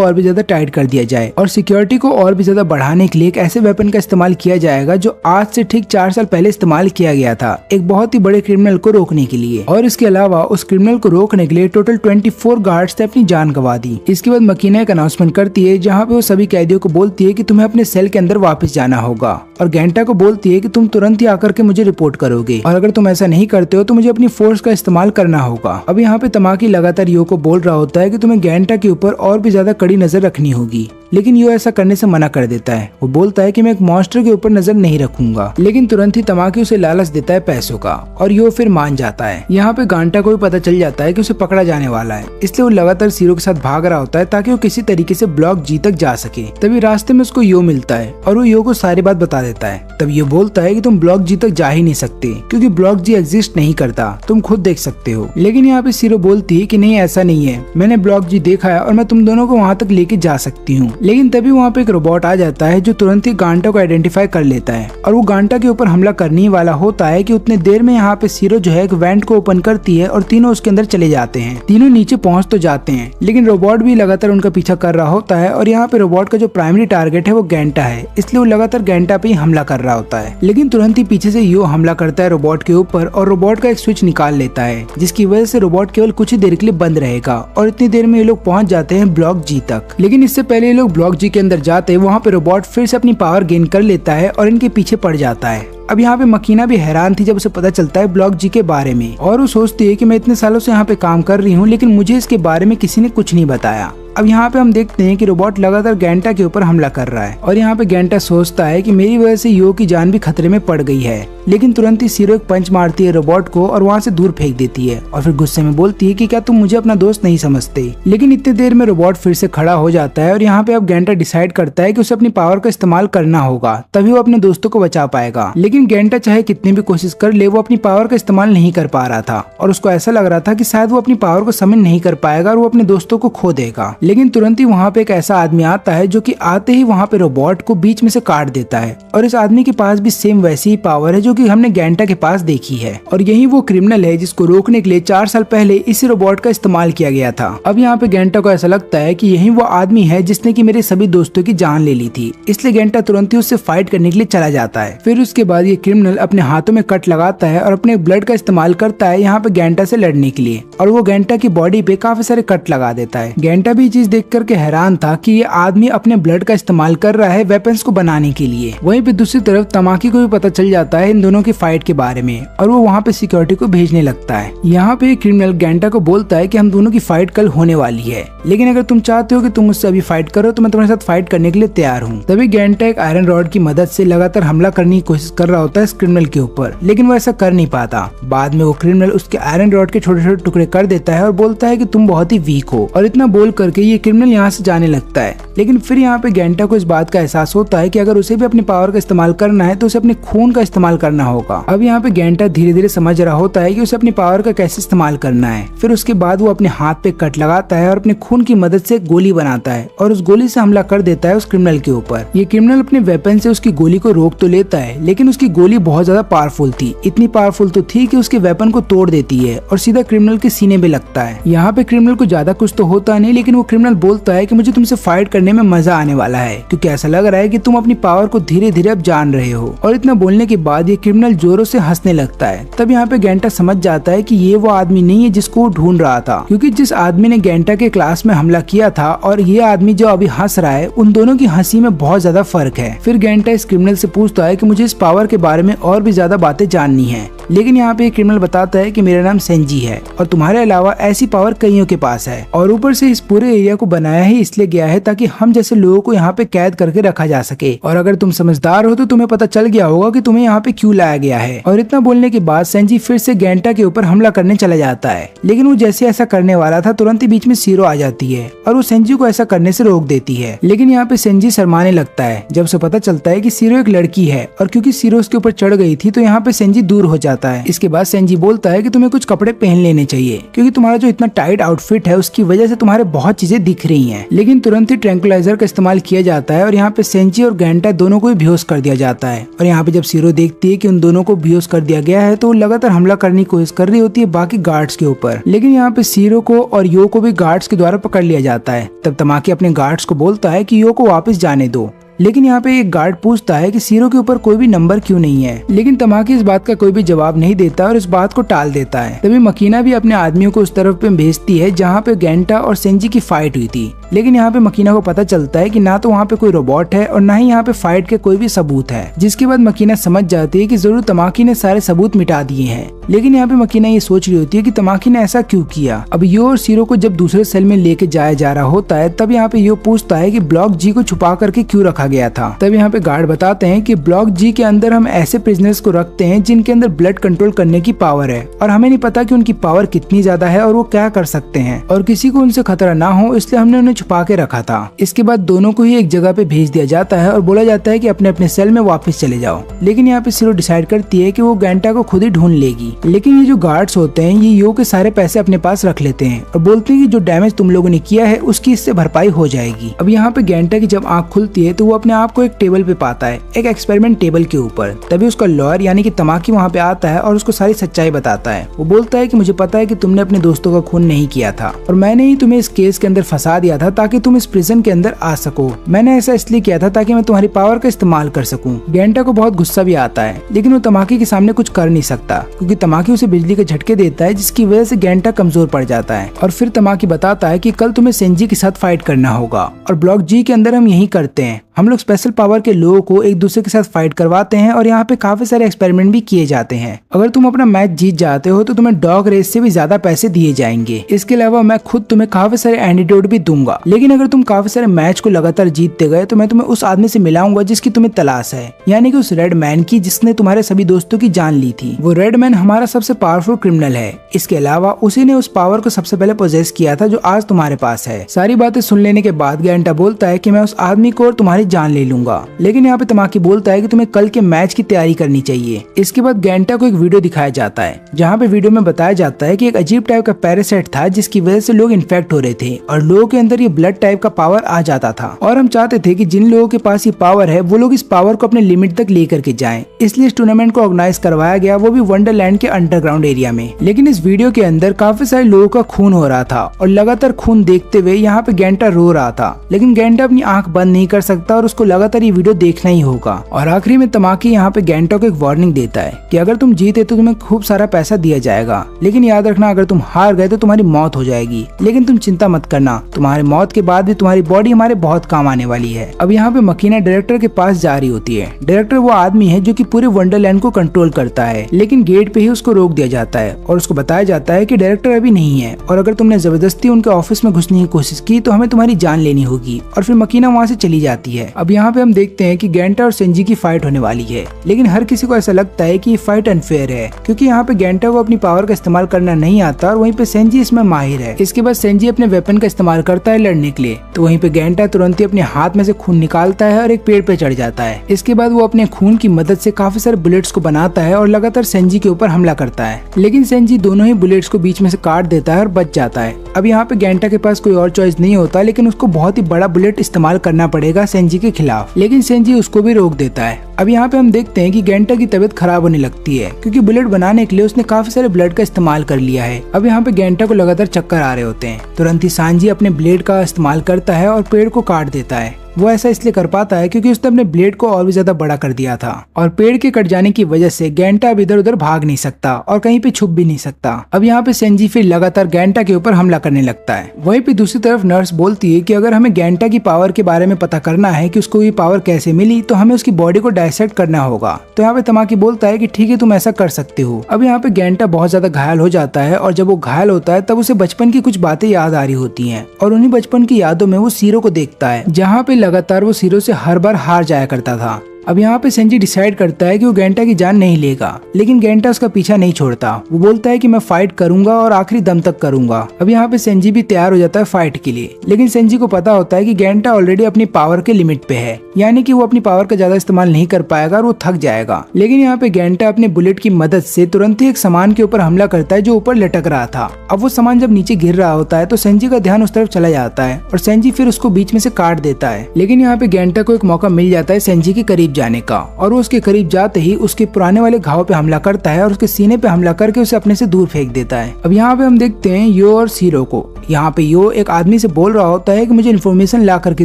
और भी ज्यादा टाइट कर दिया जाए और सिक्योरिटी को और भी ज्यादा बढ़ाने के लिए एक ऐसे वेपन का इस्तेमाल किया जाएगा जो आज से ठीक 4 साल पहले इस्तेमाल किया गया था एक बहुत ही बड़े क्रिमिनल को रोकने के लिए। और इसके अलावा उस क्रिमिनल को रोकने के लिए टोटल 24 गार्ड्स ने अपनी जान गंवा दी। इसके बाद मकीना एक अनाउंसमेंट करती है जहाँ पे वो सभी कैदियों को बोलती है कि तुम्हें अपने सेल के अंदर वापस जाना होगा और गेंटा को बोलती है कि तुम तुरंत ही आकर के मुझे रिपोर्ट करोगे और अगर तुम ऐसा नहीं करते हो तो मुझे अपनी फोर्स का इस्तेमाल करना होगा। अब यहाँ पे तमाकी लगातार यो को बोल रहा होता है कि तुम्हें गेंटा के ऊपर और भी ज्यादा कड़ी नजर रखनी होगी, लेकिन यो ऐसा करने से मना कर देता है। वो बोलता है कि मैं एक मॉन्स्टर के ऊपर नजर नहीं रखूंगा, लेकिन तुरंत ही तमाकी उसे लालच देता है पैसों का और यो फिर मान जाता है। यहाँ पे गेंटा को भी पता चल जाता है कि उसे पकड़ा जाने वाला है, इसलिए वो लगातार सीरो के साथ भाग रहा होता है ताकि वो किसी तरीके से ब्लॉक जी तक जा सके। तभी रास्ते में उसको यो मिलता है और वो यो को सारी बात बता देता है। तब यो बोलता है कि तुम ब्लॉक जी तक जा ही नहीं सकते क्योंकि ब्लॉक जी एग्जिस्ट नहीं करता, तुम खुद देख सकते हो। लेकिन यहाँ पे सीरो बोलती है कि नहीं ऐसा नहीं है, मैंने ब्लॉक जी देखा है और मैं तुम दोनों को वहाँ तक लेके जा सकती हूँ। लेकिन तभी वहाँ पे एक रोबोट आ जाता है जो तुरंत ही गेंटा को आइडेंटिफाई कर लेता है और वो गेंटा के ऊपर हमला करने ही वाला होता है कि उतने देर में यहाँ पे सीरो जो है एक वेंट को ओपन करती है और तीनों उसके अंदर चले जाते हैं। तीनों नीचे पहुँच तो जाते हैं लेकिन रोबोट भी लगातार उनका पीछा कर रहा होता है और यहाँ पे रोबोट का जो प्राइमरी टारगेट है वो गेंटा है, इसलिए वो लगातार गेंटा पे ही हमला कर रहा होता है। लेकिन तुरंत ही पीछे से यो हमला करता है रोबोट के ऊपर और रोबोट का एक स्विच निकाल लेता है जिसकी वजह से रोबोट केवल कुछ ही देर के लिए बंद रहेगा और इतनी देर में ये लोग पहुंच जाते हैं ब्लॉक जी तक। लेकिन इससे पहले ये लोग ब्लॉक जी के अंदर जाते हैं, वहाँ पे रोबोट फिर से अपनी पावर गेन कर लेता है और इनके पीछे पड़ जाता है। अब यहाँ पे मकीना भी हैरान थी जब उसे पता चलता है ब्लॉक जी के बारे में और वो सोचती है कि मैं इतने सालों से यहाँ पे काम कर रही हूँ लेकिन मुझे इसके बारे में किसी ने कुछ नहीं बताया। अब यहाँ पे हम देखते हैं कि रोबोट लगातार गेंटा के ऊपर हमला कर रहा है और यहाँ पे गेंटा सोचता है कि मेरी वजह से यो की जान भी खतरे में पड़ गई है, लेकिन तुरंत ही सीरो एक पंच मारती है रोबोट को और वहाँ से दूर फेंक देती है और फिर गुस्से में बोलती है कि क्या तुम मुझे अपना दोस्त नहीं समझते। लेकिन इतनी देर में रोबोट फिर से खड़ा हो जाता है और यहाँ पे अब गेंटा डिसाइड करता है कि उसे अपनी पावर का इस्तेमाल करना होगा, तभी वो अपने दोस्तों को बचा पाएगा। लेकिन गेंटा चाहे कितनी भी कोशिश कर ले वो अपनी पावर का इस्तेमाल नहीं कर पा रहा था और उसको ऐसा लग रहा था कि शायद वो अपनी पावर को समझ नहीं कर पाएगा और वो अपने दोस्तों को खो देगा। लेकिन तुरंत ही वहाँ पे एक ऐसा आदमी आता है जो कि आते ही वहाँ पे रोबोट को बीच में से काट देता है और इस आदमी के पास भी सेम वैसी ही पावर है जो कि हमने गेंटा के पास देखी है और यही वो क्रिमिनल है जिसको रोकने के लिए 4 साल पहले इसी रोबोट का इस्तेमाल किया गया था। अब यहाँ पे गेंटा को ऐसा लगता है कि यही वो आदमी है जिसने कि मेरे सभी दोस्तों की जान ले ली थी, इसलिए गेंटा तुरंत ही उससे फाइट करने के लिए चला जाता है। फिर उसके बाद ये क्रिमिनल अपने हाथों में कट लगाता है और अपने ब्लड का इस्तेमाल करता है यहाँ पे गेंटा से लड़ने के लिए और वो गेंटा की बॉडी पे काफी सारे कट लगा देता है। गेंटा भी चीज देख करके हैरान था कि ये आदमी अपने ब्लड का इस्तेमाल कर रहा है वेपन्स को बनाने के लिए। वहीं पे दूसरी तरफ तमाकी को भी पता चल जाता है इन दोनों की फाइट के बारे में और वो वहाँ पे सिक्योरिटी को भेजने लगता है। यहाँ पे क्रिमिनल गेंटा को बोलता है कि हम दोनों की फाइट कल होने वाली है, लेकिन अगर तुम चाहते हो कि तुम मुझसे अभी फाइट करो तो मैं तुम्हारे साथ फाइट करने के लिए तैयार हूँ। तभी गेंटा एक आयरन रॉड की मदद से लगातार हमला करने की कोशिश कर रहा होता है इस क्रिमिनल के ऊपर, लेकिन वो ऐसा कर नहीं पाता। बाद में वो क्रिमिनल उसके आयरन रॉड के छोटे छोटे टुकड़े कर देता है और बोलता है कि तुम बहुत ही वीक हो और इतना बोल करके ये क्रिमिनल यहाँ से जाने लगता है। लेकिन फिर यहाँ पे गेंटा को इस बात का एहसास होता है कि अगर उसे भी अपनी पावर का इस्तेमाल करना है तो उसे अपने खून का इस्तेमाल करना होगा। अब यहाँ पे गेंटा धीरे धीरे समझ रहा होता है कि उसे अपनी पावर का कैसे इस्तेमाल करना है। फिर उसके बाद वो अपने हाथ पे कट लगाता है और अपने खून की मदद से गोली बनाता है और उस गोली से हमला कर देता है उस क्रिमिनल के ऊपर। ये क्रिमिनल अपने वेपन से उसकी गोली को रोक तो लेता है, लेकिन उसकी गोली बहुत ज्यादा पावरफुल थी, इतनी पावरफुल तो थी कि उसके वेपन को तोड़ देती है और सीधा क्रिमिनल के सीने में लगता है। यहाँ पे क्रिमिनल को ज्यादा कुछ तो होता नहीं, लेकिन वो क्रिमिनल बोलता है कि मुझे तुमसे फाइट करने में मजा आने वाला है, क्योंकि ऐसा लग रहा है कि तुम अपनी पावर को धीरे धीरे अब जान रहे हो। और इतना बोलने के बाद ये क्रिमिनल जोरों से हंसने लगता है। तब यहाँ पे गेंटा समझ जाता है कि ये वो आदमी नहीं है जिसको वो ढूंढ रहा था, क्योंकि जिस आदमी ने गेंटा के क्लास में हमला किया था और ये आदमी जो अभी हंस रहा है, उन दोनों की हंसी में बहुत ज्यादा फर्क है। फिर गेंटा इस क्रिमिनल से पूछता है कि मुझे इस पावर के बारे में और भी ज्यादा बातें जाननी है, लेकिन यहाँ पे क्रिमिनल बताता है कि मेरा नाम सेंजी है और तुम्हारे अलावा ऐसी पावर कईयों के पास है, और ऊपर से इस पूरे एरिया को बनाया ही इसलिए गया है ताकि हम जैसे लोगों को यहाँ पे कैद करके रखा जा सके। और अगर तुम समझदार हो तो तुम्हें पता चल गया होगा कि तुम्हें यहाँ पे क्यों लाया गया है। और इतना बोलने के बाद सेंजी फिर से गेंटा के ऊपर हमला करने चला जाता है, लेकिन वो जैसे ऐसा करने वाला था तुरंत ही बीच में सीरो आ जाती है और वो सेंजी को ऐसा करने से रोक देती है। लेकिन यहाँ पे सेंजी शर्माने लगता है जब उसे पता चलता है कि सीरो एक लड़की है, और क्योंकि सीरो उसके ऊपर चढ़ गई थी तो यहाँ पे सेंजी दूर हो जाता है। इसके बाद सेंजी बोलता है कि तुम्हें कुछ कपड़े पहन लेने चाहिए, क्योंकि तुम्हारा जो इतना टाइट आउटफिट है उसकी वजह से तुम्हारे बहुत चीजें दिख रही हैं। लेकिन तुरंत ही ट्रैंकुलाइजर का इस्तेमाल किया जाता है और यहाँ पे सेंजी और गेंटा दोनों को बेहोश कर दिया जाता है। और यहाँ पे जब सीरो देखती है कि उन दोनों को बेहोश कर दिया गया है तो वो लगातार हमला करने की कोशिश कर रही होती है बाकी गार्ड्स के ऊपर, लेकिन यहाँ पे सीरो को और यो को भी गार्ड्स के द्वारा पकड़ लिया जाता है। तब तमाकी अपने गार्ड्स को बोलता है कि यो को वापस जाने दो, लेकिन यहाँ पे एक गार्ड पूछता है कि सीरो के ऊपर कोई भी नंबर क्यों नहीं है, लेकिन तमाकी इस बात का कोई भी जवाब नहीं देता और इस बात को टाल देता है। तभी मकीना भी अपने आदमियों को उस तरफ पे भेजती है जहाँ पे गेंटा और सेंजी की फाइट हुई थी, लेकिन यहाँ पे मकीना को पता चलता है कि ना तो वहाँ पे कोई रोबोट है और ना ही यहाँ पे फाइट के कोई भी सबूत है, जिसके बाद मकीना समझ जाती है कि जरूर तमाकी ने सारे सबूत मिटा दिए हैं। लेकिन यहाँ पे मकीना ये सोच रही होती है कि तमाकी ने ऐसा क्यों किया। अब यो और सीरो को जब दूसरे सेल में लेके जाया जा रहा होता है तब यहाँ पे यो पूछता है कि ब्लॉक जी को छुपा करके क्यों रखा गया था। तब यहाँ पे गार्ड बताते हैं कि ब्लॉक जी के अंदर हम ऐसे प्रिजनर्स को रखते हैं जिनके अंदर ब्लड कंट्रोल करने की पावर है, और हमें नहीं पता कि उनकी पावर कितनी ज्यादा है और वो क्या कर सकते हैं, और किसी को उनसे खतरा ना हो इसलिए हमने उन्हें छुपा के रखा था। इसके बाद दोनों को ही एक जगह पे भेज दिया जाता है और बोला जाता है कि अपने अपने सेल में वापस चले जाओ। लेकिन यहाँ पे सीरो डिसाइड करती है कि वो गेंटा को खुद ही ढूंढ लेगी, लेकिन ये जो गार्ड्स होते हैं ये यो के सारे पैसे अपने पास रख लेते हैं और बोलते हैं कि जो डैमेज तुम लोगों ने किया है उसकी इससे भरपाई हो जाएगी। अब यहाँ पे गेंटा की जब आँख खुलती है तो वो अपने आप को एक टेबल पे पाता है, एक एक्सपेरिमेंट टेबल के ऊपर। तभी उसका लॉयर यानी कि तमाकी वहाँ पे आता है और उसको सारी सच्चाई बताता है। वो बोलता है कि मुझे पता है कि तुमने अपने दोस्तों का खून नहीं किया था और मैंने ही तुम्हें इस केस के अंदर फंसा दिया था ताकि तुम इस प्रिजन के अंदर आ सको। मैंने ऐसा इसलिए किया था ताकि मैं तुम्हारी पावर का इस्तेमाल कर सकूं। गेंटा को बहुत गुस्सा भी आता है, लेकिन वो तमाकी के सामने कुछ कर नहीं सकता क्योंकि तमाकी उसे बिजली के झटके देता है, जिसकी वजह से गेंटा कमजोर पड़ जाता है। और फिर तमाकी बताता है कि कल तुम्हें सेंजी के साथ फाइट करना होगा और ब्लॉक जी के अंदर हम यही करते हैं, हम लोग स्पेशल पावर के लोगों को एक दूसरे के साथ फाइट करवाते हैं और यहाँ पे काफी सारे एक्सपेरिमेंट भी किए जाते हैं। अगर तुम अपना मैच जीत जाते हो तो तुम्हें डॉग रेस से भी ज्यादा पैसे दिए जाएंगे। इसके अलावा मैं खुद तुम्हें काफी सारे एंटीडोट भी दूंगा, लेकिन अगर तुम काफी सारे मैच को लगातार जीतते गए तो मैं तुम्हें उस आदमी से मिलाऊंगा जिसकी तुम्हें तलाश है, यानी कि उस रेड मैन की जिसने तुम्हारे सभी दोस्तों की जान ली थी। वो रेड मैन हमारा सबसे पावरफुल क्रिमिनल है। इसके अलावा उसी ने उस पावर को सबसे पहले पोजेस किया था जो आज तुम्हारे पास है। सारी बातें सुन लेने के बाद गेंटा बोलता है कि मैं उस आदमी को और तुम्हारी जान ले लूंगा, लेकिन यहाँ पे तमाकी बोलता है कि तुम्हें कल के मैच की तैयारी करनी चाहिए। इसके बाद गेंटा को एक वीडियो दिखाया जाता है जहाँ पे वीडियो में बताया जाता है कि एक अजीब टाइप का पैरासाइट था जिसकी वजह से लोग इन्फेक्ट हो रहे थे और लोगों के अंदर ये ब्लड टाइप का पावर आ जाता था, और हम चाहते थे कि जिन लोगों के पास ये पावर है वो लोग इस पावर को अपने लिमिट तक लेकर के जाएं। इसलिए इस टूर्नामेंट को ऑर्गेनाइज करवाया गया, वो भी वंडरलैंड के अंडरग्राउंड एरिया में। लेकिन इस वीडियो के अंदर काफी सारे लोगों का खून हो रहा था और लगातार खून देखते हुए यहाँ पे गेंटा रो रहा था, लेकिन गेंटा अपनी आंख बंद नहीं कर सकता और उसको लगातार ये वीडियो देखना ही होगा। और आखिरी में तमाकी यहाँ पे गेंटा को एक वार्निंग देता है कि अगर तुम जीते तो तुम्हें खूब सारा पैसा दिया जाएगा, लेकिन याद रखना अगर तुम हार गए तो तुम्हारी मौत हो जाएगी। लेकिन तुम चिंता मत करना, तुम्हारी मौत के बाद भी तुम्हारी बॉडी हमारे बहुत काम आने वाली है। अब यहाँ पे मकीना डायरेक्टर के पास जा रही होती है। डायरेक्टर वो आदमी है जो कि पूरे वंडरलैंड को कंट्रोल करता है, लेकिन गेट पे ही उसको रोक दिया जाता है और उसको बताया जाता है कि डायरेक्टर अभी नहीं है और अगर तुमने जबरदस्ती उनके ऑफिस में घुसने की कोशिश की तो हमें तुम्हारी जान लेनी होगी। और फिर मकीना वहाँ से चली जाती है। अब यहाँ पे हम देखते हैं कि गेंटा और सेंजी की फाइट होने वाली है, लेकिन हर किसी को ऐसा लगता है कि ये फाइट अनफेयर है क्योंकि यहाँ पे गेंटा को अपनी पावर का इस्तेमाल करना नहीं आता और वहीं पे सेंजी इसमें माहिर है। इसके बाद सेंजी अपने वेपन का इस्तेमाल करता है लड़ने के लिए, तो वहीं पे गेंटा तुरंत ही अपने हाथ में से खून निकालता है और एक पेड़ पे चढ़ जाता है। इसके बाद वो अपने खून की मदद से काफी सारे बुलेट्स को बनाता है और लगातार सेंजी के ऊपर हमला करता है, लेकिन सेंजी दोनों ही बुलेट्स को बीच में से काट देता है और बच जाता है। अब यहाँ पे गेंटा के पास कोई और चॉइस नहीं होता, लेकिन उसको बहुत ही बड़ा बुलेट इस्तेमाल करना पड़ेगा सेंजी सेंजी के खिलाफ, लेकिन सेंजी उसको भी रोक देता है। अब यहाँ पे हम देखते हैं कि गेंटा की तबीयत खराब होने लगती है क्योंकि बुलेट बनाने के लिए उसने काफी सारे ब्लड का इस्तेमाल कर लिया है। अब यहाँ पे गेंटा को लगातार चक्कर आ रहे होते हैं। तुरंत ही सांजी अपने ब्लेड का इस्तेमाल करता है और पेड़ को काट देता है। वो ऐसा इसलिए कर पाता है क्योंकि उसने अपने ब्लेड को और भी ज्यादा बड़ा कर दिया था और पेड़ के कट जाने की वजह से गेंटा अब इधर उधर भाग नहीं सकता और कहीं पे छुप भी नहीं सकता। अब यहाँ पे सेंजी फिर लगातार गेंटा के ऊपर हमला करने लगता है। वहीं पे दूसरी तरफ नर्स बोलती है कि अगर हमें गेंटा की पावर के बारे में पता करना है कि उसको ये पावर कैसे मिली तो हमें उसकी बॉडी को डायसेक्ट करना होगा। तो यहाँ पे तमाकी बोलता है कि ठीक है, तुम ऐसा कर सकते हो। अब यहाँ पे गेंटा बहुत ज्यादा घायल हो जाता है और जब वो घायल होता है तब उसे बचपन की कुछ बातें याद आ रही होती है और उन्हीं बचपन की यादों में वो सीरो को देखता है जहाँ पे लगातार वो सीरो से हर बार हार जाया करता था। अब यहाँ पे सेंजी डिसाइड करता है कि वो गेंटा की जान नहीं लेगा, लेकिन गेंटा उसका पीछा नहीं छोड़ता। वो बोलता है कि मैं फाइट करूंगा और आखिरी दम तक करूंगा। अब यहाँ पे सेंजी भी तैयार हो जाता है फाइट के लिए, लेकिन सेंजी को पता होता है कि गेंटा ऑलरेडी अपनी पावर के लिमिट पे है, यानी कि वो अपनी पावर का ज्यादा इस्तेमाल नहीं कर पाएगा और वो थक जाएगा। लेकिन यहाँ पे गेंटा अपने बुलेट की मदद से तुरंत ही एक सामान के ऊपर हमला करता है जो ऊपर लटक रहा था। अब वो सामान जब नीचे गिर रहा होता है तो सेंजी का ध्यान उस तरफ चला जाता है और सेंजी फिर उसको बीच में से काट देता है। लेकिन यहाँ पे गेंटा को एक मौका मिल जाता है सेंजी के करीब जाने का और उसके करीब जाते ही उसके पुराने वाले घाव पे हमला करता है और उसके सीने पे हमला करके उसे अपने से दूर फेंक देता है। अब यहाँ पे हम देखते हैं यो और सीरो को। यहाँ पे यो एक आदमी से बोल रहा होता है कि मुझे इन्फॉर्मेशन ला करके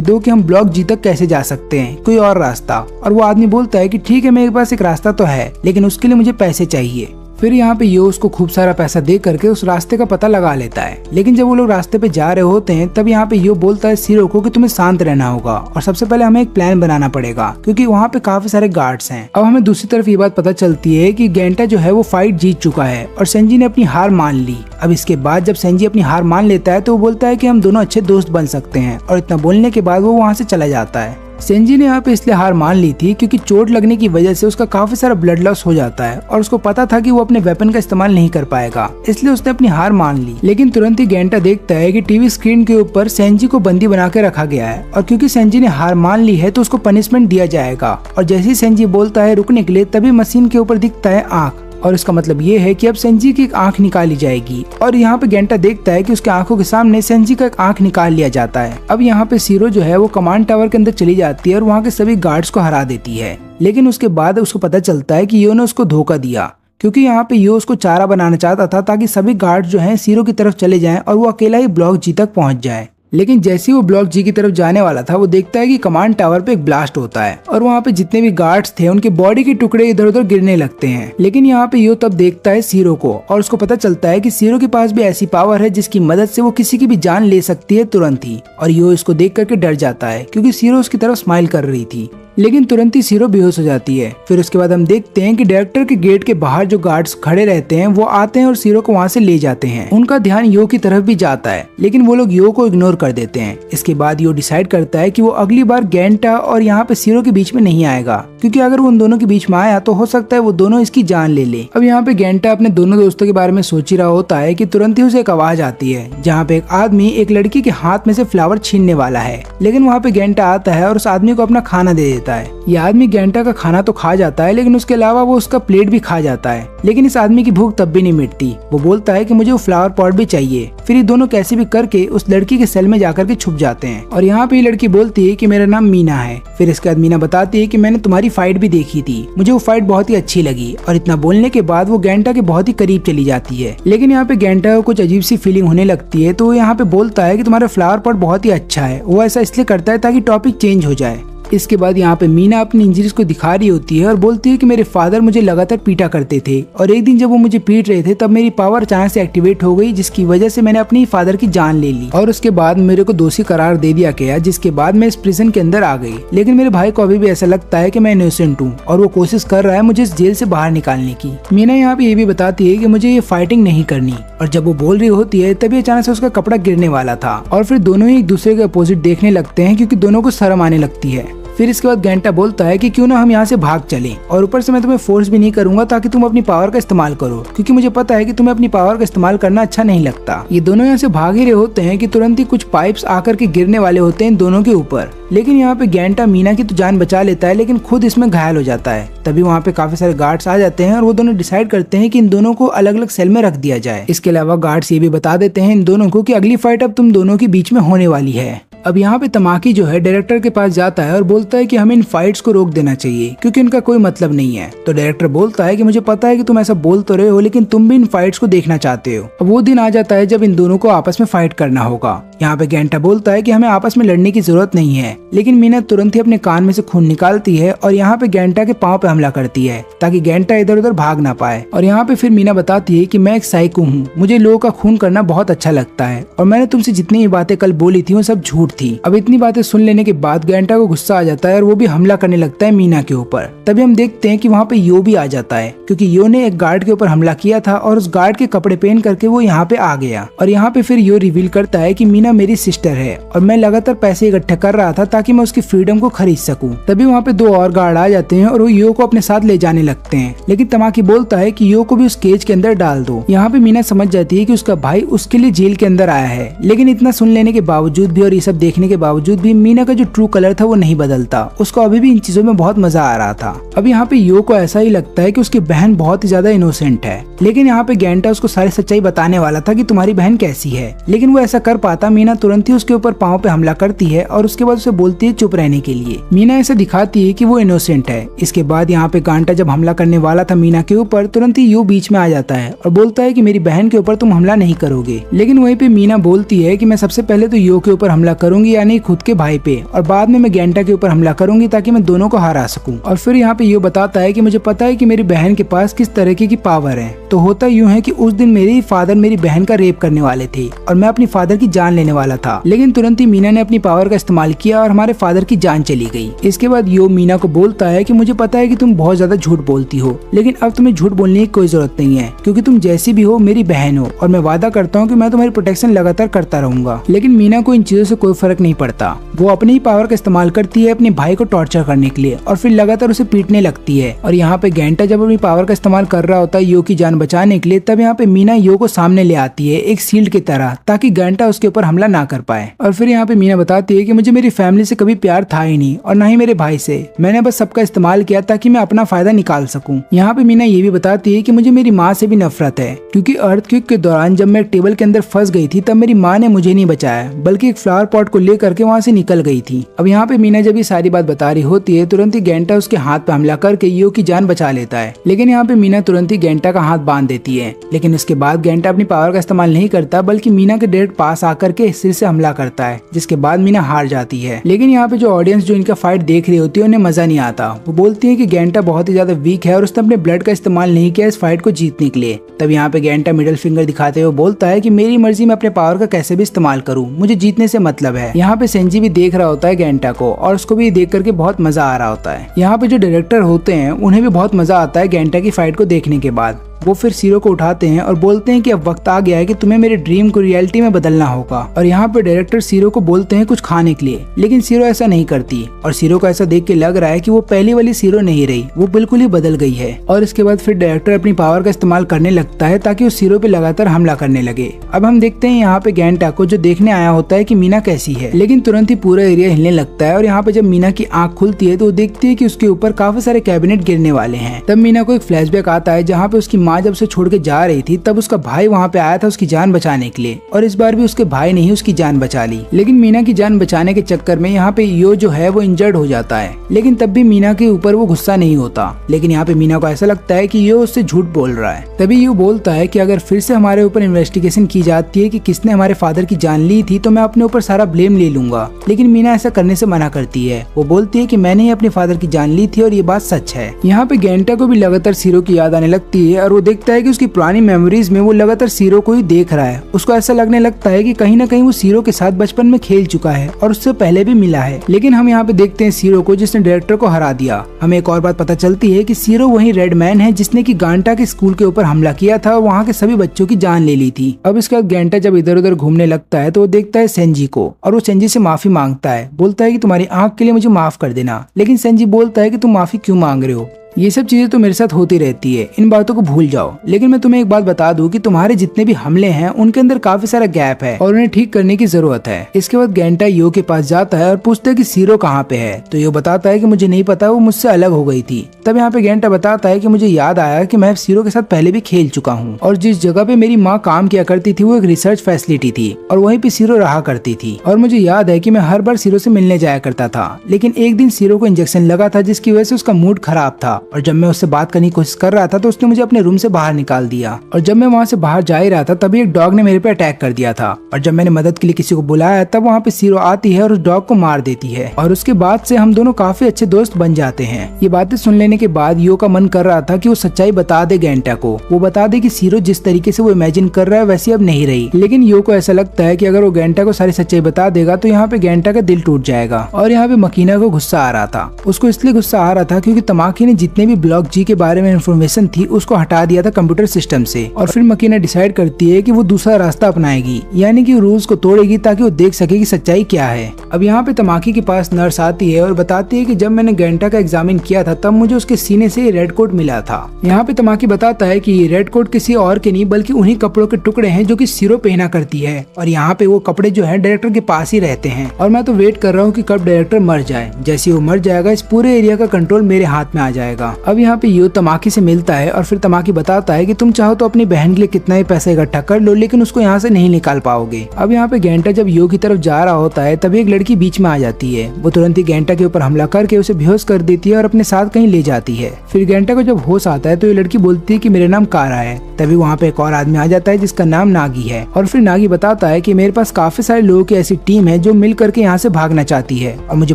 दो कि हम ब्लॉक जी तक कैसे जा सकते हैं, कोई और रास्ता। और वो आदमी बोलता है कि ठीक है, मेरे पास एक रास्ता तो है, लेकिन उसके लिए मुझे पैसे चाहिए। फिर यहाँ पे यो उसको खूब सारा पैसा दे करके उस रास्ते का पता लगा लेता है। लेकिन जब वो लोग रास्ते पे जा रहे होते हैं तब यहाँ पे यो बोलता है सीरो को कि तुम्हें शांत रहना होगा और सबसे पहले हमें एक प्लान बनाना पड़ेगा क्योंकि वहाँ पे काफी सारे गार्ड्स हैं। अब हमें दूसरी तरफ ये बात पता चलती है कि गेंटा जो है वो फाइट जीत चुका है और सेंजी ने अपनी हार मान ली। अब इसके बाद जब सेंजी अपनी हार मान लेता है तो वो बोलता है कि हम दोनों अच्छे दोस्त बन सकते हैं और इतना बोलने के बाद वो वहाँ से चला जाता है। सेंजी ने यहाँ पे इसलिए हार मान ली थी क्योंकि चोट लगने की वजह से उसका काफी सारा ब्लड लॉस हो जाता है और उसको पता था कि वो अपने वेपन का इस्तेमाल नहीं कर पाएगा, इसलिए उसने अपनी हार मान ली। लेकिन तुरंत ही गेंटा देखता है कि टीवी स्क्रीन के ऊपर सेंजी को बंदी बना के रखा गया है और क्योंकि सेंजी ने हार मान ली है तो उसको पनिशमेंट दिया जाएगा। और जैसे ही सेंजी बोलता है रुकने के लिए तभी मशीन के ऊपर दिखता है आँख और इसका मतलब ये है कि अब सेंजी की एक आंख निकाली जाएगी। और यहाँ पे गेंटा देखता है कि उसके आंखों के सामने सेंजी का एक आंख निकाल लिया जाता है। अब यहाँ पे सीरो जो है वो कमांड टावर के अंदर चली जाती है और वहाँ के सभी गार्ड्स को हरा देती है। लेकिन उसके बाद उसको पता चलता है कि यो ने उसको धोखा दिया क्योंकि यहाँ पे यो उसको चारा बनाना चाहता था ताकि सभी गार्ड्स जो हैं सीरो की तरफ चले जाएं और वो अकेला ही ब्लॉक जी तक पहुँच जाए। लेकिन जैसे ही वो ब्लॉक जी की तरफ जाने वाला था वो देखता है कि कमांड टावर पे एक ब्लास्ट होता है और वहाँ पे जितने भी गार्ड्स थे उनके बॉडी के टुकड़े इधर उधर गिरने लगते हैं। लेकिन यहाँ पे यो तब देखता है सीरो को और उसको पता चलता है कि सीरो के पास भी ऐसी पावर है जिसकी मदद से वो किसी की भी जान ले सकती है तुरंत ही। और यो इसको देख करके डर जाता है क्योंकि सीरो उसकी तरफ स्माइल कर रही थी, लेकिन तुरंत ही सीरो बेहोश हो जाती है। फिर उसके बाद हम देखते हैं कि डायरेक्टर के गेट के बाहर जो गार्ड्स खड़े रहते हैं वो आते हैं और सीरो को वहाँ से ले जाते हैं। उनका ध्यान यो की तरफ भी जाता है लेकिन वो लोग यो को इग्नोर कर देते हैं। इसके बाद यो डिसाइड करता है कि वो अगली बार गेंटा और यहाँ पे सीरो के बीच में नहीं आएगा क्योंकि अगर वो उन दोनों के बीच में आया तो हो सकता है वो दोनों इसकी जान ले ले। अब यहाँ पे गेंटा अपने दोनों दोस्तों के बारे में सोच ही रहा होता है कि तुरंत ही उसे एक आवाज आती है जहाँ पे एक आदमी एक लड़की के हाथ में से फ्लावर छीनने वाला है। लेकिन वहाँ पे गेंटा आता है और उस आदमी को अपना खाना दे देता है। ये आदमी गेंटा का खाना तो खा जाता है लेकिन उसके अलावा वो उसका प्लेट भी खा जाता है। लेकिन इस आदमी की भूख तब भी नहीं मिटती। वो बोलता है कि मुझे वो फ्लावर पॉट भी चाहिए। फिर ये दोनों कैसे भी करके उस लड़की के सेल में जाकर के छुप जाते हैं और यहाँ पे ये लड़की बोलती है कि मेरा नाम मीना है। फिर इसके बाद मीना बताती है कि मैंने तुम्हारी फाइट भी देखी थी, मुझे वो फाइट बहुत ही अच्छी लगी। और इतना बोलने के बाद वो गेंटा के बहुत ही करीब चली जाती है। लेकिन यहाँ पे गेंटा को कुछ अजीब सी फीलिंग होने लगती है तो वो यहाँ पे बोलता है कि तुम्हारा फ्लावर पॉट बहुत ही अच्छा है। वो ऐसा इसलिए करता है ताकि टॉपिक चेंज हो जाए। इसके बाद यहाँ पे मीना अपनी इंजरीज को दिखा रही होती है और बोलती है कि मेरे फादर मुझे लगातार पीटा करते थे और एक दिन जब वो मुझे पीट रहे थे तब मेरी पावर अचानक से एक्टिवेट हो गई जिसकी वजह से मैंने अपनी फादर की जान ले ली और उसके बाद मेरे को दोषी करार दे दिया गया जिसके बाद मैं इस प्रिजन के अंदर आ गई। लेकिन मेरे भाई को अभी भी ऐसा लगता है कि मैं इनोसेंट हूँ और वो कोशिश कर रहा है मुझे इस जेल से बाहर निकालने की। मीना यहाँ पे ये भी बताती है कि मुझे ये फाइटिंग नहीं करनी और जब वो बोल रही होती है तभी अचानक से उसका कपड़ा गिरने वाला था और फिर दोनों ही एक दूसरे के अपोजिट देखने लगते हैं क्योंकि दोनों को शर्म आने लगती है। फिर इसके बाद गेंटा बोलता है कि क्यों ना हम यहाँ से भाग चलें और ऊपर से मैं तुम्हें फोर्स भी नहीं करूंगा ताकि तुम अपनी पावर का इस्तेमाल करो क्योंकि मुझे पता है कि तुम्हें अपनी पावर का इस्तेमाल करना अच्छा नहीं लगता। ये दोनों यहाँ से भाग ही रहे होते हैं कि तुरंत ही कुछ पाइप्स आकर के गिरने वाले होते हैं इन दोनों के ऊपर। लेकिन यहाँ पे गेंटा मीना की तो जान बचा लेता है लेकिन खुद इसमें घायल हो जाता है। तभी वहाँ पे काफी सारे गार्ड्स आ जाते हैं और वो दोनों डिसाइड करते हैं कि इन दोनों को अलग अलग सेल में रख दिया जाए। इसके अलावा गार्ड्स ये भी बता देते हैं इन दोनों को कि अगली फाइट अब तुम दोनों के बीच में होने वाली है। अब यहाँ पे तमाकी जो है डायरेक्टर के पास जाता है और बोलता है कि हमें इन फाइट्स को रोक देना चाहिए क्योंकि इनका कोई मतलब नहीं है। तो डायरेक्टर बोलता है कि मुझे पता है कि तुम ऐसा बोल तो रहे हो, लेकिन तुम भी इन फाइट्स को देखना चाहते हो। अब वो दिन आ जाता है जब इन दोनों को आपस में फाइट करना होगा। यहाँ पे गेंटा बोलता है कि हमें आपस में लड़ने की जरूरत नहीं है, लेकिन मीना तुरंत ही अपने कान में से खून निकालती है और यहाँ पे गेंटा के पाँव पे हमला करती है ताकि गेंटा इधर उधर भाग ना पाए। और यहाँ पे फिर मीना बताती है कि मैं एक साइको हूँ, मुझे लोगों का खून करना बहुत अच्छा लगता है और मैंने तुमसे जितनी भी बातें कल बोली थी वो सब झूठ थी। अब इतनी बातें सुन लेने के बाद गेंटा को गुस्सा आ जाता है और वो भी हमला करने लगता है मीना के ऊपर। तभी हम देखते हैं कि वहाँ पे यो भी आ जाता है क्योंकि यो ने एक गार्ड के ऊपर हमला किया था और उस गार्ड के कपड़े पहन करके वो यहाँ पे आ गया। और यहाँ पे फिर यो रिवील करता है कि मीना मेरी सिस्टर है और मैं लगातार पैसे इकट्ठा कर रहा था ताकि मैं उसकी फ्रीडम को खरीद सकूं। तभी वहाँ पे 2 और गार्ड आ जाते हैं और वो यो को अपने साथ ले जाने लगते हैं, लेकिन तमाकी बोलता है कि यो को भी उस केज के अंदर डाल दो। यहाँ पे मीना समझ जाती है कि उसका भाई उसके लिए जेल के अंदर आया है, लेकिन इतना सुन लेने के बावजूद भी और ये सब देखने के बावजूद भी मीना का जो ट्रू कलर था वो नहीं बदलता। उसको अभी भी इन चीजों में बहुत मजा आ रहा था। अब यहाँ पे यो को ऐसा ही लगता है कि उसकी बहन बहुत ही ज्यादा इनोसेंट है, लेकिन यहाँ पे गेंटा उसको सारी सच्चाई बताने वाला था कि तुम्हारी बहन कैसी है, लेकिन वो ऐसा कर पाता मीना तुरंत ही उसके ऊपर पाँव पे हमला करती है और उसके बाद उसे बोलती है चुप रहने के लिए। मीना ऐसा दिखाती है कि वो इनोसेंट है। इसके बाद यहाँ पे गांटा जब हमला करने वाला था मीना के ऊपर, तुरंत ही यो बीच में आ जाता है और बोलता है कि मेरी बहन के ऊपर तुम हमला नहीं करोगे। लेकिन वहीं पे मीना बोलती है कि मैं सबसे पहले तो यो के ऊपर हमला करूंगी, यानी खुद के भाई पे, और बाद में मैं गेंटा के ऊपर हमला करूंगी ताकि मैं दोनों को हरा सकूं। और फिर यहाँ पे यो बताता है कि मुझे पता है कि मेरी बहन के पास किस तरीके की पावर है। तो होता यूं है कि उस दिन मेरे फादर मेरी बहन का रेप करने वाले थे और मैं अपनी फादर की जान लेने वाला था, लेकिन तुरंत ही मीना ने अपनी पावर का इस्तेमाल किया और हमारे फादर की जान चली गई। इसके बाद यो मीना को बोलता है कि मुझे पता है कि तुम बहुत ज्यादा झूठ बोलती हो, लेकिन अब तुम्हें झूठ बोलने की कोई जरूरत नहीं है क्योंकि तुम जैसी भी हो मेरी बहन हो और मैं वादा करता हूँ कि मैं तुम्हारी प्रोटेक्शन लगातार करता रहूंगा। लेकिन मीना को इन चीजों से कोई फर्क नहीं पड़ता। वो अपनी ही पावर का इस्तेमाल करती है अपने भाई को टॉर्चर करने के लिए और फिर लगातार उसे पीटने लगती है। और यहाँ पे गेंटा जब अपनी पावर का इस्तेमाल कर रहा होता है यो की जान बचाने के लिए, तब यहाँ पे मीना यो को सामने ले आती है एक शील्ड की तरह ताकि गेंटा उसके ऊपर हमला ना कर पाए। और फिर यहाँ पे मीना बताती है कि मुझे मेरी फैमिली से कभी प्यार था ही नहीं और ना ही मेरे भाई से, मैंने बस सबका इस्तेमाल किया ताकि मैं अपना फायदा निकाल सकूं। यहाँ पे मीना ये भी बताती है कि मुझे मेरी माँ से भी नफरत है क्योंकि अर्थक्वेक के दौरान जब मैं एक टेबल के अंदर फंस गई थी तब मेरी माँ ने मुझे नहीं बचाया बल्कि एक फ्लावर पॉट को लेकर के वहाँ से निकल गई थी। अब यहाँ पे मीना जब ये सारी बात बता रही होती है, तुरंत ही गेंटा उसके हाथ पे हमला करके यो की जान बचा लेता है। लेकिन यहाँ पे मीना तुरंत ही गेंटा का हाथ बांध देती है, लेकिन उसके बाद गेंटा अपनी पावर का इस्तेमाल नहीं करता बल्कि मीना के डायरेक्ट पास आकर के सिर से हमला करता है, जिसके बाद मीना हार जाती है। लेकिन यहाँ पे जो ऑडियंस जो इनका फाइट देख रही होती है उन्हें मजा नहीं आता। वो बोलती है कि गेंटा बहुत ही ज्यादा वीक है और उसने अपने ब्लड का इस्तेमाल नहीं किया इस फाइट को जीतने के लिए। तब यहाँ पे गेंटा मिडिल फिंगर दिखाते हुए बोलता है कि मेरी मर्जी में अपने पावर का कैसे भी इस्तेमाल करूँ, मुझे जीतने से मतलब है। यहाँ पे सेंजी भी देख रहा होता है गेंटा को और उसको भी देख करके बहुत मजा आ रहा होता है। यहाँ पे जो डायरेक्टर होते हैं उन्हें भी बहुत मजा आता है गेंटा की फाइट को देखने के बाद। वो फिर सीरो को उठाते हैं और बोलते हैं कि अब वक्त आ गया है कि तुम्हें मेरे ड्रीम को रियलिटी में बदलना होगा। और यहाँ पे डायरेक्टर सीरो को बोलते हैं कुछ खाने के लिए, लेकिन सीरो ऐसा नहीं करती और सीरो को ऐसा देख के लग रहा है कि वो पहली वाली सीरो नहीं रही, वो बिल्कुल ही बदल गई है। और इसके बाद फिर डायरेक्टर अपनी पावर का इस्तेमाल करने लगता है ताकि उस सीरो पे लगातार हमला करने लगे। अब हम देखते हैं यहाँ पे गेंटा को जो देखने आया होता है कि मीना कैसी है, लेकिन तुरंत ही पूरा एरिया हिलने लगता है। और यहाँ पे जब मीना की आंख खुलती है तो वो देखती है कि उसके ऊपर काफी सारे कैबिनेट गिरने वाले हैं। तब मीना को एक फ्लैशबैक आता है जहाँ पे उसकी माँ जब उसे छोड़ के जा रही थी तब उसका भाई वहाँ पे आया था उसकी जान बचाने के लिए, और इस बार भी उसके भाई ने ही उसकी जान बचा ली। लेकिन मीना की जान बचाने के चक्कर में यहाँ पे यो जो है वो इंजर्ड हो जाता है, लेकिन तब भी मीना के ऊपर वो गुस्सा नहीं होता। लेकिन यहाँ पे मीना को ऐसा लगता है कि यो उससे झूठ बोल रहा है। तभी यो बोलता है कि अगर फिर से हमारे ऊपर इन्वेस्टिगेशन की जाती है कि किसने हमारे फादर की जान ली थी तो मैं अपने ऊपर सारा ब्लेम ले लूंगा। लेकिन मीना ऐसा करने से मना करती है। वो बोलती है कि मैंने ही अपने फादर की जान ली थी और ये बात सच है। यहाँ पे गेंटा को भी लगातार सीरो की याद आने लगती है और वो देखता है कि उसकी पुरानी मेमोरीज में वो लगातार सीरो को ही देख रहा है। उसको ऐसा लगने लगता है कि कहीं ना कहीं वो सीरो के साथ बचपन में खेल चुका है और उससे पहले भी मिला है। लेकिन हम यहाँ पे देखते हैं सीरो को जिसने डायरेक्टर को हरा दिया। हमें एक और बात पता चलती है कि सीरो वही रेड मैन है जिसने की गांटा के स्कूल के ऊपर हमला किया था और वहाँ के सभी बच्चों की जान ले ली थी। अब इसके बाद गेंटा जब इधर उधर घूमने लगता है तो वो देखता है सेंजी को और वो सेंजी से माफी मांगता है। बोलता है कि तुम्हारी आंख के लिए मुझे माफ कर देना। लेकिन सेंजी बोलता है कि तुम माफी क्यों मांग रहे हो, ये सब चीजें तो मेरे साथ होती रहती है, इन बातों को भूल जाओ। लेकिन मैं तुम्हें एक बात बता दूं कि तुम्हारे जितने भी हमले हैं उनके अंदर काफी सारा गैप है और उन्हें ठीक करने की जरूरत है। इसके बाद गेंटा यो के पास जाता है और पूछता है कि सीरो कहाँ पे है। तो यो बताता है कि मुझे नहीं पता, वो मुझसे अलग हो गई थी। तब यहाँ पे गेंटा बताता है कि मुझे याद आया कि मैं सीरो के साथ पहले भी खेल चुका हूँ और जिस जगह पे मेरी माँ काम किया करती थी वो एक रिसर्च फैसिलिटी थी और वहीं पे सीरो रहा करती थी। और मुझे याद है कि मैं हर बार सीरो से मिलने जाया करता था, लेकिन एक दिन सीरो को इंजेक्शन लगा था जिसकी वजह से उसका मूड खराब था और जब मैं उससे बात करने की कोशिश कर रहा था तो उसने मुझे अपने रूम से बाहर निकाल दिया। और जब मैं वहाँ से बाहर जा ही रहा था तभी एक डॉग ने मेरे पे अटैक कर दिया था और जब मैंने मदद के लिए किसी को बुलाया तब वहाँ पे सीरो आती है और उस डॉग को मार देती है और उसके बाद से हम दोनों काफी अच्छे दोस्त बन जाते हैं। ये बातें सुन लेने के बाद यो का मन कर रहा था कि वो सच्चाई बता दे गेंटा को, वो बता दे कि सीरो जिस तरीके से वो इमेजिन कर रहा है वैसी अब नहीं रही। लेकिन यो को ऐसा लगता है कि अगर वो गेंटा को सारी सच्चाई बता देगा तो यहाँ पे गेंटा का दिल टूट जाएगा। और यहाँ पे मकीना को गुस्सा आ रहा था, उसको इसलिए गुस्सा आ रहा था क्योंकि तमाकी ने जितने भी ब्लॉक जी के बारे में इन्फॉर्मेशन थी उसको हटा दिया था कंप्यूटर सिस्टम से। और फिर मकीना डिसाइड करती है कि वो दूसरा रास्ता अपनाएगी, यानी कि रूल्स को तोड़ेगी ताकि वो देख सके कि सच्चाई क्या है। अब यहाँ पे तमाकी के पास नर्स आती है और बताती है कि जब मैंने गेंटा का एग्जामिन किया था तब मुझे उसके सीने से रेड कोट मिला था। यहाँ पे तमाकी बताता है कि ये रेड कोट किसी और के नहीं बल्कि उन्हीं कपड़ों के टुकड़े हैं जो कि सीरो पहना करती है और यहाँ पे वो कपड़े जो है डायरेक्टर के पास ही रहते हैं। और मैं तो वेट कर रहा हूँ कि कब डायरेक्टर मर जाए, जैसे वो मर जाएगा इस पूरे एरिया का कंट्रोल मेरे हाथ में आ जाएगा। अब यहाँ पे यो तमाकी से मिलता है और फिर तमाकी बताता है कि तुम चाहो तो अपनी बहन के लिए कितना ही पैसा इकट्ठा कर लो लेकिन उसको यहाँ से नहीं निकाल पाओगे। अब यहाँ पे गेंटा जब यो की तरफ जा रहा होता है तभी एक लड़की बीच में आ जाती है, वो तुरंत ही गेंटा के ऊपर हमला करके उसे बेहोश कर देती है और अपने साथ कहीं ले जाती है। फिर गेंटा को जब होश आता है तो ये लड़की बोलती है कि मेरा नाम कारा है। तभी वहाँ पे एक और आदमी आ जाता है जिसका नाम नागी है और फिर नागी बताता है कि मेरे पास काफी सारे लोगों की ऐसी टीम है जो मिल करके यहाँ से भागना चाहती है और मुझे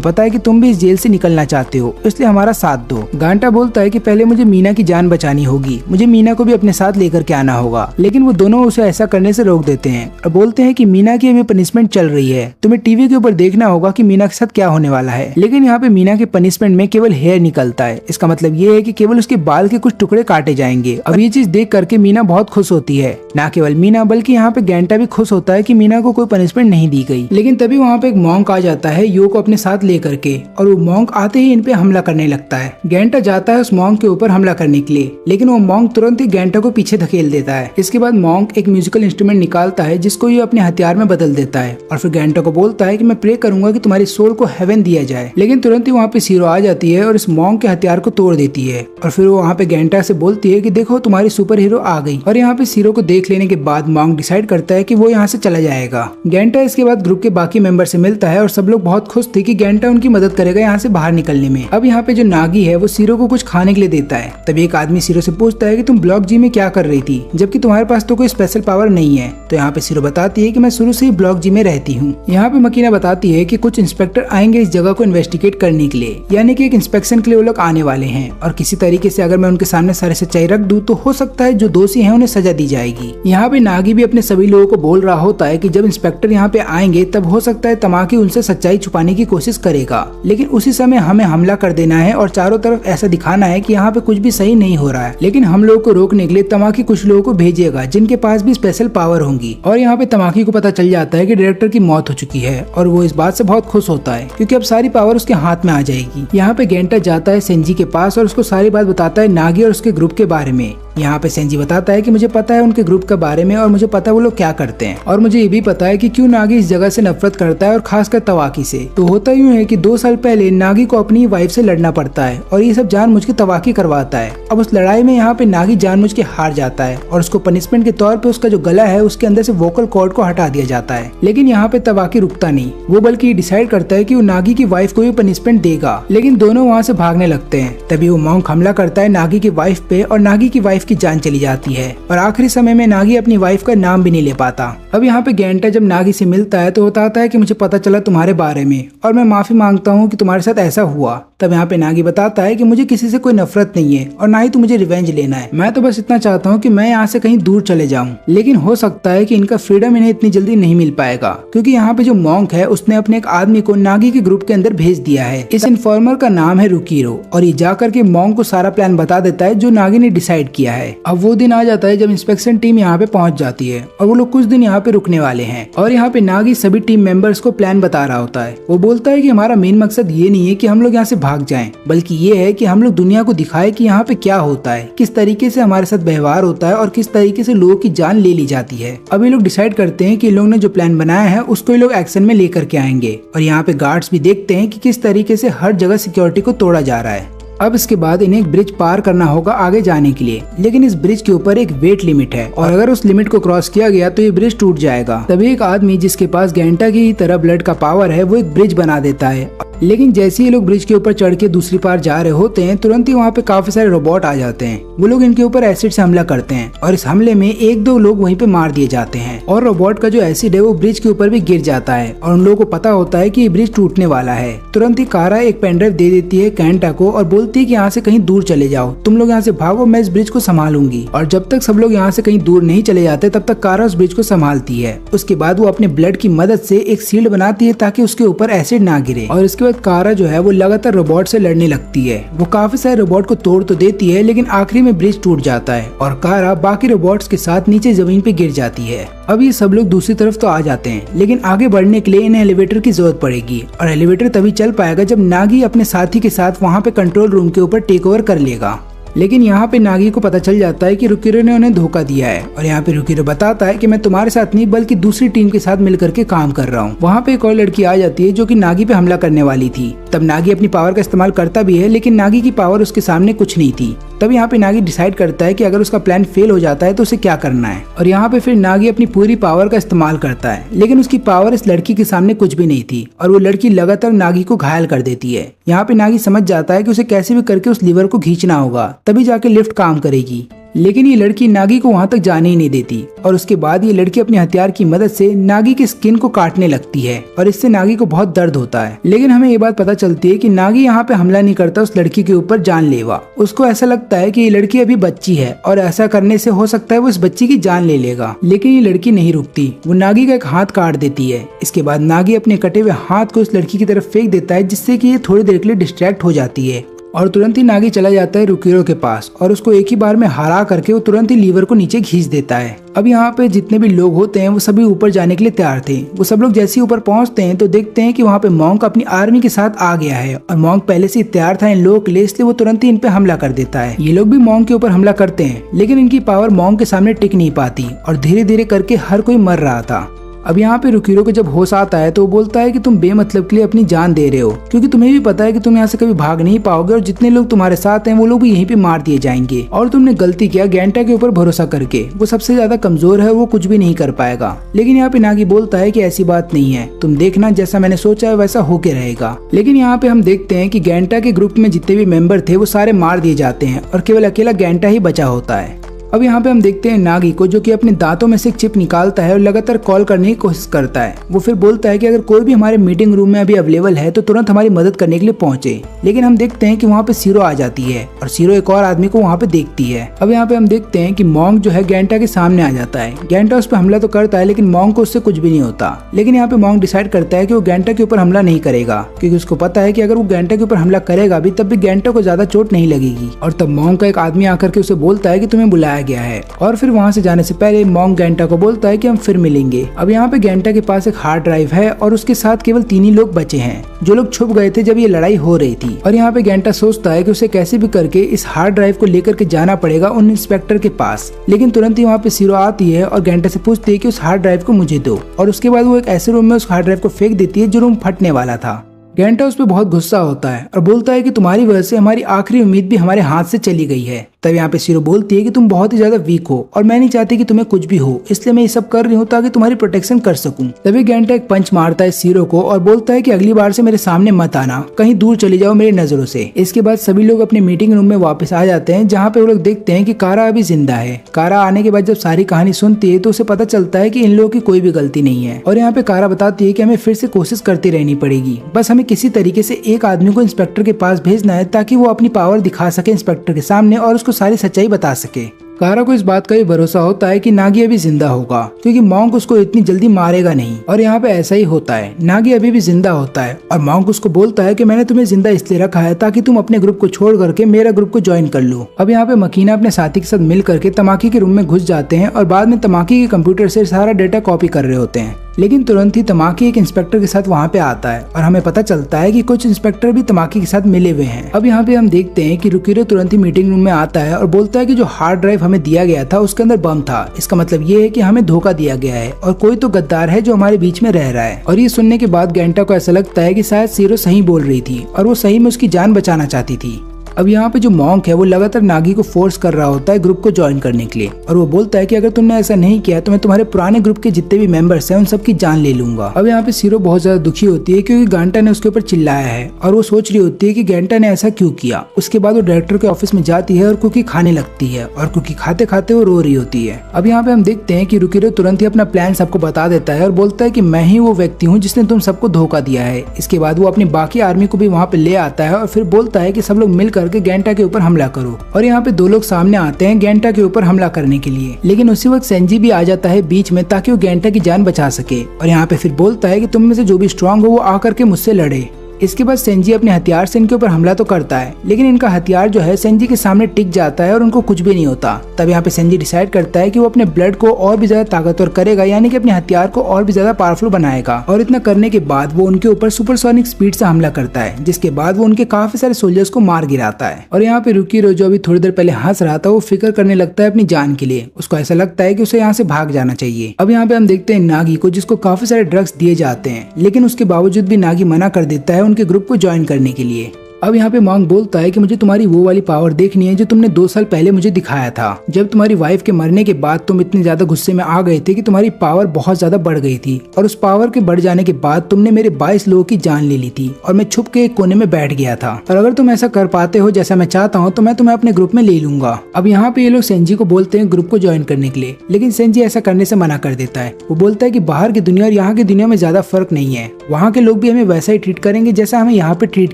पता है कि तुम भी इस जेल से निकलना चाहते हो, इसलिए हमारा साथ दो। गांटा बोलता है कि पहले मुझे मीना की जान बचानी होगी, मुझे मीना को भी अपने साथ लेकर के आना होगा, लेकिन वो दोनों उसे ऐसा करने से रोक देते हैं और बोलते हैं कि मीना की अभी पनिशमेंट चल रही है, तुम्हें टीवी के ऊपर देखना होगा कि मीना के साथ क्या होने वाला है। लेकिन यहाँ पे मीना के पनिशमेंट में केवल हेयर निकलता है, इसका मतलब ये है कि केवल उसके बाल के कुछ टुकड़े काटे जाएंगे। अब ये चीज देख करके मीना बहुत खुश होती है, ना केवल मीना बल्कि यहाँ पे गेंटा भी खुश होता है कि मीना को कोई पनिशमेंट नहीं दी गई। लेकिन तभी वहाँ पे एक मॉन्क आ जाता है यो को अपने साथ लेकर के और वो मॉन्क आते ही इन पे हमला करने लगता है। गेंटा जाता है उस मॉन्क के ऊपर हमला करने के लिए, लेकिन वो मॉन्क तुरंत ही गेंटा को पीछे धकेल देता है। इसके बाद मॉन्क एक म्यूजिकल इंस्ट्रूमेंट निकालता है जिसको ये अपने हथियार में बदल देता है और फिर गेंटा को बोलता है कि मैं प्रे करूंगा कि तुम्हारी सोल को हेवन दिया जाए। लेकिन तुरंत ही वहाँ पे सीरो आ जाती है और इस मॉन्क के हथियार को तोड़ देती है और फिर वो वहाँ पे गेंटा से बोलती है कि देखो तुम्हारी सुपर हीरो आ गई। और यहाँ पे सीरो को देख लेने के बाद मॉन्क डिसाइड करता है कि वो यहाँ से चला जाएगा। गेंटा इसके बाद ग्रुप के बाकी मेंबर से मिलता है और सब लोग बहुत खुश थे कि गेंटा उनकी मदद करेगा यहाँ से बाहर निकलने में। अब यहाँ पे जो नागी है वो सीरो को कुछ खाने के लिए देता है। तभी एक आदमी सीरो से पूछता है कि तुम ब्लॉक जी में क्या कर रही थी जबकि तुम्हारे पास तो कोई स्पेशल पावर नहीं है। तो यहाँ पे सीरो बताती है कि मैं शुरू से ही ब्लॉक जी में रहती हूँ। यहाँ पे मकीना बताती है कि कुछ इंस्पेक्टर आएंगे इस जगह को इन्वेस्टिगेट करने के लिए, यानी कि एक इंस्पेक्शन के लिए वो लोग आने वाले हैं और किसी तरीके से अगर मैं उनके सामने सारी सच्चाई रख दूं तो हो सकता है जो दोषी हैं उन्हें सजा दी जाएगी। यहाँ पे नागी भी अपने सभी लोगों को बोल रहा होता है कि जब इंस्पेक्टर यहाँ पे आएंगे तब हो सकता है तमाकी उनसे सच्चाई छुपाने की कोशिश करेगा, लेकिन उसी समय हमें हमला कर देना है और चारों तरफ ऐसा दिखाना है कि यहाँ पे कुछ भी सही नहीं हो रहा है। लेकिन हम लोगों को रोकने के लिए तमाकी कुछ लोगों को भेजेगा जिनके पास भी स्पेशल पावर होंगी। और यहाँ पे तमाकी को पता चल जाता है कि डायरेक्टर की मौत हो चुकी है और वो इस बात से बहुत खुश होता है क्योंकि अब सारी पावर उसके हाथ में आ जाएगी। यहाँ पे गेंटा जाता है सेंजी के पास और उसको सारी बात बताता है नागी और उसके ग्रुप के बारे में। यहाँ पे सेंजी बताता है कि मुझे पता है उनके ग्रुप के बारे में और मुझे पता है वो लोग क्या करते हैं और मुझे ये भी पता है कि क्यों नागी इस जगह से नफरत करता है और खासकर तवाकी से। तो होता यूँ है कि 2 साल पहले नागी को अपनी वाइफ से लड़ना पड़ता है और ये सब जानबूझ के तवाकी करवाता है। अब उस लड़ाई में यहाँ पे नागी जानबूझ के हार जाता है और उसको पनिशमेंट के तौर पे उसका जो गला है उसके अंदर से वोकल कॉर्ड को हटा दिया जाता है। लेकिन यहाँ पे तवाकी रुकता नहीं, वो बल्कि डिसाइड करता है कि वो नागी की वाइफ को भी पनिशमेंट देगा। लेकिन दोनों वहाँ से भागने लगते हैं। तभी वो मॉन्क हमला करता है नागी की वाइफ पे और नागी की वाइफ की जान चली जाती है और आखिरी समय में नागी अपनी वाइफ का नाम भी नहीं ले पाता। अब यहाँ पे गेंटा जब नागी से मिलता है तो बताता है कि मुझे पता चला तुम्हारे बारे में और मैं माफी मांगता हूँ कि तुम्हारे साथ ऐसा हुआ। तब यहाँ पे नागी बताता है कि मुझे किसी से कोई नफरत नहीं है और ना ही तो मुझे रिवेंज लेना है, मैं तो बस इतना चाहता हूँ कि मैं यहाँ से कहीं दूर चले जाऊँ। लेकिन हो सकता है कि इनका फ्रीडम इन्हें इतनी जल्दी नहीं मिल पाएगा क्योंकि यहाँ पे जो मॉन्क है उसने अपने एक आदमी को नागी के ग्रुप के अंदर भेज दिया है। इस इन्फॉर्मर का नाम है रुकीरो और ये जाकर के मॉन्क को सारा प्लान बता देता है जो नागी ने डिसाइड किया है। अब वो दिन आ जाता है जब इंस्पेक्शन टीम यहाँ पे पहुँच जाती है और वो लोग कुछ दिन यहाँ पे रुकने वाले हैं और यहाँ पे नागी सभी टीम मेंबर्स को प्लान बता रहा होता है। वो बोलता है कि हमारा मेन मकसद ये नहीं है कि हम लोग यहाँ से भाग जाएं, बल्कि ये है कि हम लोग दुनिया को दिखाएं कि यहाँ पे क्या होता है, किस तरीके से हमारे साथ व्यवहार होता है और किस तरीके से लोगों की जान ले ली जाती है। अब ये लोग डिसाइड करते हैं कि लोग ने जो प्लान बनाया है उसको ये लोग एक्शन में लेकर के आएंगे और यहाँ पे गार्ड्स भी देखते हैं कि किस तरीके से हर जगह सिक्योरिटी को तोड़ा जा रहा है। अब इसके बाद इन्हें एक ब्रिज पार करना होगा आगे जाने के लिए, लेकिन इस ब्रिज के ऊपर एक वेट लिमिट है और अगर उस लिमिट को क्रॉस किया गया तो ये ब्रिज टूट जाएगा। तभी एक आदमी जिसके पास गेंटा की तरह ब्लड का पावर है वो एक ब्रिज बना देता है, लेकिन जैसे ही लोग ब्रिज के ऊपर चढ़ के दूसरी पार जा रहे होते हैं तुरंत ही वहाँ पे काफी सारे रोबोट आ जाते हैं। वो लोग इनके ऊपर एसिड से हमला करते हैं और इस हमले में एक दो लोग वहीं पे मार दिए जाते हैं और रोबोट का जो एसिड है वो ब्रिज के ऊपर भी गिर जाता है और उन लोगों को पता होता है कि ये ब्रिज टूटने वाला है। तुरंत ही कारा एक पेनड्राइव दे देती है गेंटा को और बोलती है कि यहाँ से कहीं दूर चले जाओ, तुम लोग यहाँ से भागो, मैं इस ब्रिज को संभालूंगी। और जब तक सब लोग यहाँ से कहीं दूर नहीं चले जाते तब तक कारा उस ब्रिज को संभालती है। उसके बाद वो अपने ब्लड की मदद से एक शील्ड बनाती है ताकि उसके ऊपर एसिड ना गिरे और इसके बाद कारा जो है वो लगातार रोबोट से लड़ने लगती है। वो काफी सारे रोबोट को तोड़ तो देती है लेकिन आखिरी में ब्रिज टूट जाता है और कारा बाकी रोबोट्स के साथ नीचे जमीन पे गिर जाती है। अब ये सब लोग दूसरी तरफ तो आ जाते हैं, लेकिन आगे बढ़ने के लिए इन्हें एलिवेटर की जरूरत पड़ेगी और एलिवेटर तभी चल पाएगा जब नागी अपने साथी के साथ वहाँ पे कंट्रोल रूम के ऊपर टेक ओवर कर लेगा। लेकिन यहाँ पे नागी को पता चल जाता है कि रुकिरो ने उन्हें धोखा दिया है और यहाँ पे रुकिरो बताता है कि मैं तुम्हारे साथ नहीं बल्कि दूसरी टीम के साथ मिलकर के काम कर रहा हूँ। वहाँ पे एक और लड़की आ जाती है जो कि नागी पे हमला करने वाली थी। तब नागी अपनी पावर का इस्तेमाल करता भी है, लेकिन नागी की पावर उसके सामने कुछ नहीं थी। तब यहाँ पे नागी डिसाइड करता है कि अगर उसका प्लान फेल हो जाता है तो उसे क्या करना है और यहाँ पे फिर नागी अपनी पूरी पावर का इस्तेमाल करता है, लेकिन उसकी पावर इस लड़की के सामने कुछ भी नहीं थी और वो लड़की लगातार नागी को घायल कर देती है। यहाँ पे नागी समझ जाता है कि उसे कैसे भी करके उस लीवर को खींचना होगा, तभी जाके लिफ्ट काम करेगी। लेकिन ये लड़की नागी को वहाँ तक जाने ही नहीं देती और उसके बाद ये लड़की अपने हथियार की मदद से नागी की स्किन को काटने लगती है और इससे नागी को बहुत दर्द होता है। लेकिन हमें ये बात पता चलती है कि नागी यहाँ पे हमला नहीं करता उस लड़की के ऊपर जानलेवा। उसको ऐसा लगता है कि ये लड़की अभी बच्ची है और ऐसा करने से हो सकता है वो इस बच्ची की जान ले लेगा, लेकिन ये लड़की नहीं रुकती। वो नागी का एक हाथ काट देती है। इसके बाद नागी अपने कटे हुए हाथ को उस लड़की की तरफ फेंक देता है, जिससे कि ये थोड़ी देर के लिए डिस्ट्रैक्ट हो जाती है और तुरंत ही नागी चला जाता है रुकिरो के पास और उसको एक ही बार में हरा करके वो तुरंत ही लीवर को नीचे खींच देता है। अब यहाँ पे जितने भी लोग होते हैं वो सभी ऊपर जाने के लिए तैयार थे। वो सब लोग जैसे ही ऊपर पहुंचते हैं तो देखते हैं कि वहाँ पे मॉन्क अपनी आर्मी के साथ आ गया है और मॉन्क पहले से तैयार था इन लोगों के लिए, इसलिए वो तुरंत ही इन पे हमला कर देता है। ये लोग भी मॉन्क के ऊपर हमला करते हैं, लेकिन इनकी पावर मॉन्क के सामने टिक नहीं पाती और धीरे धीरे करके हर कोई मर रहा था। अब यहाँ पे रुकिरो को जब होश आता है तो वो बोलता है कि तुम बेमतलब के लिए अपनी जान दे रहे हो, क्योंकि तुम्हें भी पता है कि तुम यहाँ से कभी भाग नहीं पाओगे और जितने लोग तुम्हारे साथ हैं वो लोग भी यहीं पे मार दिए जाएंगे और तुमने गलती किया गेंटा के ऊपर भरोसा करके। वो सबसे ज्यादा कमजोर है, वो कुछ भी नहीं कर पाएगा। लेकिन यहाँ पे नागी बोलता है कि ऐसी बात नहीं है, तुम देखना जैसा मैंने सोचा है वैसा होके रहेगा। लेकिन यहाँ पे हम देखते हैं कि गेंटा के ग्रुप में जितने भी मेंबर थे वो सारे मार दिए जाते हैं और केवल अकेला गेंटा ही बचा होता है। अब यहाँ पे हम देखते हैं नागी को, जो कि अपने दांतों में से एक चिप निकालता है और लगातार कॉल करने की कोशिश करता है। वो फिर बोलता है कि अगर कोई भी हमारे मीटिंग रूम में अभी अवेलेबल है तो तुरंत हमारी मदद करने के लिए पहुंचे। लेकिन हम देखते हैं कि वहाँ पे सीरो आ जाती है और सीरो एक और आदमी को वहाँ पे देखती है। अब यहाँ पे हम देखते हैं कि मॉन्क जो है गेंटा के सामने आ जाता है। गेंटा उस पर हमला तो करता है लेकिन मॉन्क को उससे कुछ भी नहीं होता। लेकिन यहाँ पे मॉन्क डिसाइड करता है कि वो गेंटा के ऊपर हमला नहीं करेगा, क्योंकि उसको पता है कि अगर वो गेंटा के ऊपर हमला करेगा भी तब भी गेंटा को ज्यादा चोट नहीं लगेगी। और तब मॉन्क का एक आदमी आकर के उसे बोलता है कि तुम्हें बुलाया गया है और फिर वहाँ से जाने से पहले मॉन्क गेंटा को बोलता है कि हम फिर मिलेंगे। अब यहाँ पे गेंटा के पास एक हार्ड ड्राइव है और उसके साथ केवल 3 ही लोग बचे हैं जो लोग छुप गए थे जब ये लड़ाई हो रही थी। और यहाँ पे गेंटा सोचता है कि उसे कैसे भी करके इस हार्ड ड्राइव को लेकर के जाना पड़ेगा उन इंस्पेक्टर के पास। लेकिन तुरंत ही वहाँ पे सीरो आती है और गेंटा से पूछती है कि उस हार्ड ड्राइव को मुझे दो और उसके बाद वो एक ऐसे रूम में उस हार्ड ड्राइव को फेंक देती है जो रूम फटने वाला था। गेंटा उस पर बहुत गुस्सा होता है और बोलता है कि तुम्हारी वजह से हमारी आखिरी उम्मीद भी हमारे हाथ से चली गई है। तब यहाँ पे सीरो बोलती है कि तुम बहुत ही ज्यादा वीक हो और मैं नहीं चाहती कि तुम्हें कुछ भी हो, इसलिए मैं ये सब कर रही हूँ ताकि तुम्हारी प्रोटेक्शन कर सकूं। तभी गेंटा एक पंच मारता है सीरो को और बोलता है कि अगली बार से मेरे सामने मत आना, कहीं दूर चली जाओ मेरी नजरों से। इसके बाद सभी लोग अपने मीटिंग रूम में वापस आ जाते हैं, जहाँ पे वो लोग देखते हैं कि कारा अभी जिंदा है। कारा आने के बाद जब सारी कहानी सुनती है तो उसे पता चलता है कि इन लोगों की कोई भी गलती नहीं है। और यहाँ पे कारा बताती है कि हमें फिर से कोशिश करती रहनी पड़ेगी, बस हमें किसी तरीके से एक आदमी को इंस्पेक्टर के पास भेजना है ताकि वो अपनी पावर दिखा सके इंस्पेक्टर के सामने और उसको सारी सच्चाई बता सके। कारा को इस बात का भी भरोसा होता है कि नागी अभी जिंदा होगा, क्योंकि मॉन्क उसको इतनी जल्दी मारेगा नहीं। और यहाँ पे ऐसा ही होता है, नागी अभी भी जिंदा होता है और मॉन्क उसको बोलता है कि मैंने तुम्हें जिंदा इसलिए रखा है ताकि तुम अपने ग्रुप को छोड़ करके मेरा ग्रुप को ज्वाइन कर लो। अब यहाँ पे मकीना अपने साथी के साथ मिल करके तमाकी के रूम में घुस जाते हैं और बाद में तमाकी के कंप्यूटर से सारा डेटा कॉपी कर रहे होते हैं। लेकिन तुरंत ही तमाकी एक इंस्पेक्टर के साथ वहाँ पे आता है और हमें पता चलता है कि कुछ इंस्पेक्टर भी तमाकी के साथ मिले हुए हैं। अब यहाँ पे हम देखते हैं कि रुकिरो तुरंत ही मीटिंग रूम में आता है और बोलता है कि जो हार्ड ड्राइव हमें दिया गया था उसके अंदर बम था। इसका मतलब ये है कि हमें धोखा दिया गया है और कोई तो गद्दार है जो हमारे बीच में रह रहा है। और ये सुनने के बाद गेंटा को ऐसा लगता है कि शायद सीरो सही बोल रही थी और वो सही में उसकी जान बचाना चाहती थी। अब यहाँ पे जो मॉन्क है वो लगातार नागी को फोर्स कर रहा होता है ग्रुप को ज्वाइन करने के लिए और वो बोलता है कि अगर तुमने ऐसा नहीं किया तो मैं तुम्हारे पुराने ग्रुप के जितने भी मेंबर्स हैं उन सबकी जान ले लूंगा। अब यहाँ पे सीरो बहुत ज्यादा दुखी होती है क्योंकि गांटा ने उसके ऊपर चिल्लाया है और वो सोच रही होती है कि गांटा ने ऐसा क्यों किया। उसके बाद वो डायरेक्टर के ऑफिस में जाती है और कुकी खाने लगती है और कुकी खाते खाते वो रो रही होती है। अब यहाँ पे हम देखते हैं कि रुकिरो तुरंत ही अपना प्लान सबको बता देता है और बोलता है कि मैं ही वो व्यक्ति हूँ जिसने तुम सबको धोखा दिया है। इसके बाद वो अपनी बाकी आर्मी को भी वहाँ पे ले आता है और फिर बोलता है कि सब लोग मिल करके गांटा के ऊपर हमला करो। और यहाँ पे दो लोग सामने आते हैं गांटा के ऊपर हमला करने के लिए, लेकिन उसी वक्त सेंजी भी आ जाता है बीच में ताकि वो गांटा की जान बचा सके। और यहाँ पे फिर बोलता है कि तुम में से जो भी स्ट्रांग हो वो आकर के मुझसे लड़े। इसके बाद सेंजी अपने हथियार से इनके ऊपर हमला तो करता है, लेकिन इनका हथियार जो है सेंजी के सामने टिक जाता है और उनको कुछ भी नहीं होता। तब यहाँ पे सेंजी डिसाइड करता है कि वो अपने ब्लड को और भी ज्यादा ताकतवर करेगा, यानी कि अपने हथियार को और भी ज्यादा पावरफुल बनाएगा। और इतना करने के बाद वो उनके ऊपर सुपरसोनिक स्पीड से हमला करता है, जिसके बाद वो उनके काफी सारे सोल्जर्स को मार गिराता है। और यहाँ पे रुकिरो जो अभी थोड़ी देर पहले हंस रहा था वो फिक्र करने लगता है अपनी जान के लिए। उसको ऐसा लगता है कि उसे यहाँ से भाग जाना चाहिए। अब यहाँ पे हम देखते हैं नागी को, जिसको काफी सारे ड्रग्स दिए जाते हैं, लेकिन उसके बावजूद भी नागी मना कर देता है उनके ग्रुप को ज्वाइन करने के लिए। अब यहाँ पे मॉन्क बोलता है कि मुझे तुम्हारी वो वाली पावर देखनी है जो तुमने 2 साल पहले मुझे दिखाया था, जब तुम्हारी वाइफ के मरने के बाद तुम इतने ज्यादा गुस्से में आ गए थे कि तुम्हारी पावर बहुत ज्यादा बढ़ गई थी और उस पावर के बढ़ जाने के बाद तुमने मेरे 22 लोगों की जान ले ली थी और मैं छुप के एक कोने में बैठ गया था। और अगर तुम ऐसा कर पाते हो जैसा मैं चाहता हूँ तो मैं तुम्हें अपने ग्रुप में ले लूंगा। अब यहाँ पे ये लोग सेंजी को बोलते हैं ग्रुप को ज्वाइन करने के लिए, लेकिन सेंजी ऐसा करने से मना कर देता है। वो बोलता है कि बाहर की दुनिया और यहाँ की दुनिया में ज्यादा फर्क नहीं है, वहाँ के लोग भी हमें वैसा ही ट्रीट करेंगे जैसा हमें यहाँ पे ट्रीट